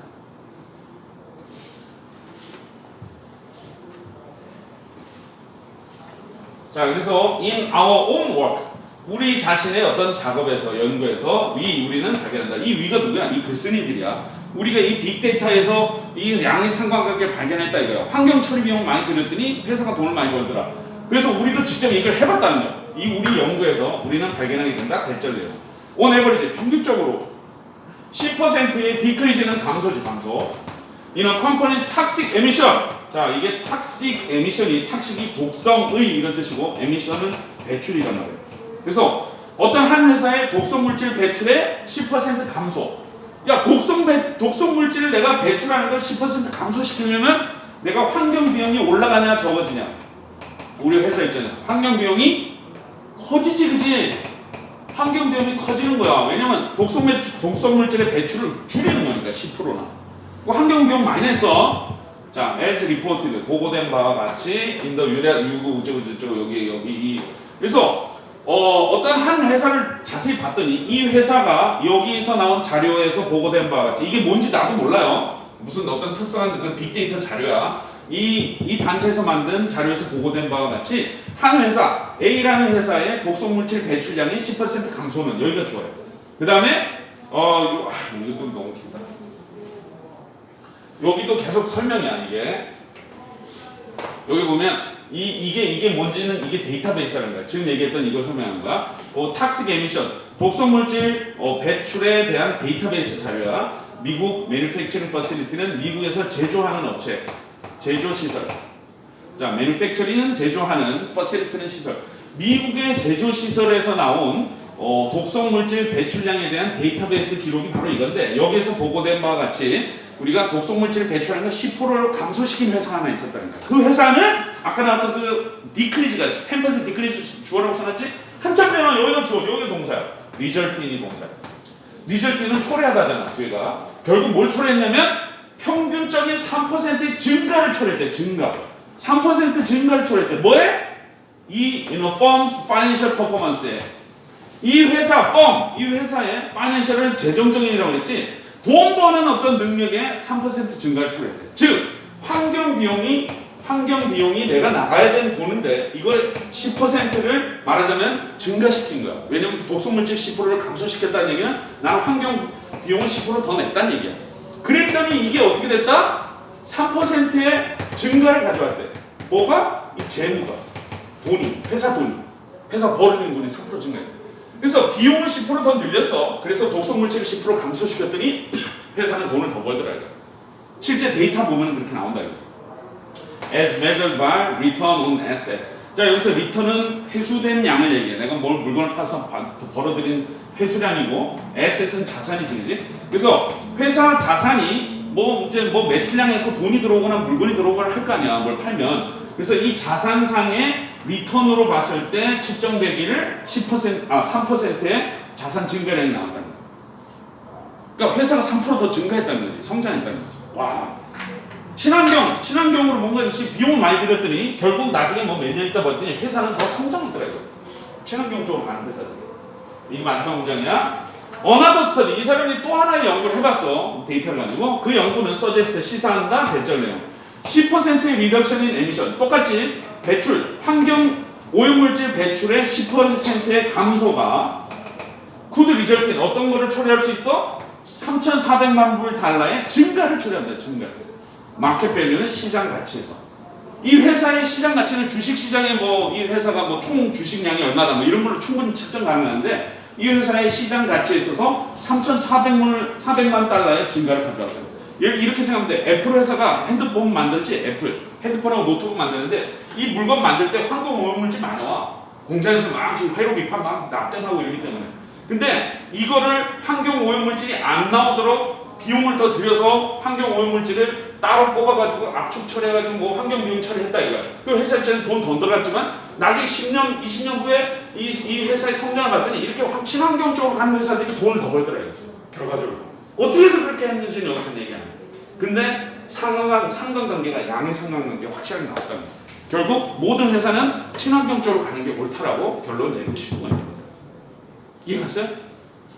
자, 그래서 in our own work, 우리 자신의 어떤 작업에서 연구에서 우리는 발견한다. 이 위가 누구야? 이 글쓴이들이야. 우리가 이 빅데이터에서 이 양의 상관관계를 발견했다 이거야. 환경 처리 비용 많이 들였더니 회사가 돈을 많이 벌더라. 그래서 우리도 직접 이걸 해봤다는 거야. 이 우리 연구에서 우리는 발견하게 된다. 대절돼요. 온 에버리지 평균적으로 10%의 디크리즈는 감소지 감소. In a company's toxic emission. 자, 이게 toxic emission이 탁식이 독성의 이런 뜻이고 emission은 배출이란 말이에요. 그래서 어떤 한 회사의 독성 물질 배출의 10% 감소. 야, 독성 물질을 내가 배출하는 걸 10% 감소시키려면 내가 환경 비용이 올라가냐 적어지냐. 우리 회사 있잖아요. 환경 비용이 커지지, 그지? 환경 비용이 커지는 거야. 왜냐면 독성 물질의 배출을 줄이는 거니까 10%나. 환경 비용 많이 냈어. 자, as reported 보고된 바와 같이 in the 유구 우쩌고 여기 그래서 어떤 한 회사를 자세히 봤더니 이 회사가 여기서 나온 자료에서 보고된 바와 같이 이게 뭔지 나도 몰라요. 무슨 어떤 특성한 그 빅데이터 자료야. 이 단체에서 만든 자료에서 보고된 바와 같이 한 회사 A라는 회사의 독성물질 배출량이 10% 감소는 여기가 좋아요. 그 다음에 이것도 너무 길다. 여기도 계속 설명이야 이게. 여기 보면 이게 뭔지는 이게 데이터베이스라는 거야. 지금 얘기했던 이걸 설명하는 거야. 탁식 에미션, 독성물질 배출에 대한 데이터베이스 자료야. 미국 매니팩처링 퍼실리티는 미국에서 제조하는 업체, 제조 시설. 자, 매니팩처링은 제조하는, 퍼실리티는 시설. 미국의 제조 시설에서 나온 독성물질 배출량에 대한 데이터베이스 기록이 바로 이건데 여기에서 보고된 바와 같이 우리가 독성물질 배출하는 걸 10%로 감소시킨 회사가 하나 있었다는 거야. 그 회사는 아까 나왔던 그 디크리즈가 10% 디크리즈 주어라고 써놨지? 한참 내면 여기가 주어, 여기가 동사야. 리절트인이 동사야. 리절트인은 초래하다잖아, 뒤에가. 결국 뭘 초래했냐면 평균적인 3%의 증가를 초래했대, 증가. 3% 증가를 초래했대. 뭐에? 이 firm's financial performance에. 이 회사, 이 회사의 financial을 재정적인이라고 했지. 돈 버는 어떤 능력의 3% 증가를 초래했대. 즉, 환경 비용이 내가 나가야 되는 돈인데 이걸 10%를 말하자면 증가시킨 거야. 왜냐면 독성물질 10%를 감소시켰다는 얘기는 나는 환경 비용을 10% 더 냈다는 얘기야. 그랬더니 이게 어떻게 됐다? 3%의 증가를 가져왔대. 뭐가? 이 재무가. 회사 벌어들인 돈이 3% 증가했대. 그래서 비용을 10% 더 늘렸어. 그래서 독성물질을 10% 감소시켰더니 회사는 돈을 더 벌더라고요. 실제 데이터 보면 그렇게 나온다 이거죠. As measured by return on asset. 자, 여기서 return은 회수된 양을 얘기해. 내가 물건을 팔아서 벌어들인 회수량이고 asset은 자산이지, 그지? 그래서 회사 자산이 매출량이 있고 돈이 들어오거나 물건이 들어오거나 할 거 아니야. 뭘 팔면. 그래서 이 자산상의 리턴으로 봤을 때 측정되기를 3%의 자산 증가량이 나온다는 거야. 그러니까 회사가 3% 더 증가했다는 거지. 성장했다는 거지. 와. 친환경으로 뭔가 비용을 많이 들였더니 결국 나중에 몇 년 있다 봤더니 회사는 더 성장했더라고요. 친환경 쪽으로 가는 회사들. 이게 마지막 문장이야. Another study. 이 사람이 또 하나의 연구를 해봤어. 데이터를 가지고. 그 연구는 suggest, 시사한다, 대절 내용. 10%의 reduction in emission. 똑같이 배출, 환경 오염물질 배출의 10%의 감소가 could result in 어떤 거를 초래할 수 있어? 3,400만 불 달러의 증가를 초래한다. 증가. 마켓 밸류는 시장 가치에서. 이 회사의 시장 가치는 주식 시장에 이 회사가 총 주식량이 얼마다 이런 걸로 충분히 측정 가능한데 이 회사의 시장 가치에 있어서 3,400만 달러의 증가를 가져왔다. 이렇게 생각하면 돼. 애플 회사가 핸드폰 만들지, 애플. 핸드폰하고 노트북 만드는데 이 물건 만들 때 환경 오염물질 많이 와. 공장에서 막 지금 회로 비판 막 납땜하고 이러기 때문에. 근데 이거를 환경 오염물질이 안 나오도록 비용을 더 들여서 환경 오염물질을 따로 뽑아가지고 압축 처리해가지고 환경 비용 처리했다 이거야. 그 회사 입장에 돈 더 들어갔지만 나중에 10년, 20년 후에 이 회사의 성장을 봤더니 이렇게 친환경 쪽으로 가는 회사들이 돈을 더 벌더라 이거지. 결과적으로. 어떻게 해서 그렇게 했는지는 여기서 얘기하는 거야. 근데 상관관계가 양의 상관관계가 확실하게 나왔다는 거야. 결국 모든 회사는 친환경 쪽으로 가는 게 옳다라고 결론 내리고 싶은 겁니다. 이해갔어요?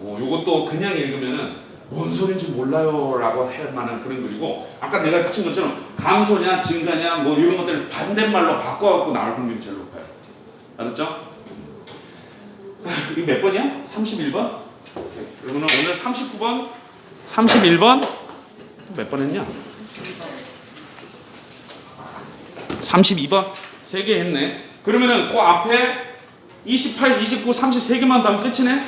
요것도 그냥 읽으면은 뭔 소린지 몰라요 라고 할 만한 그런 글이고 아까 내가 친 것처럼 감소냐 증가냐 이런 것들을 반대말로 바꿔갖고 나올 확률이 제일 높아요. 알았죠? 이거 몇 번이야? 31번? 그러면 오늘 39번, 31번 몇 번 했냐? 32번 3개 했네. 그러면은 그 앞에 28, 29, 30 3개만 더 하면 끝이네.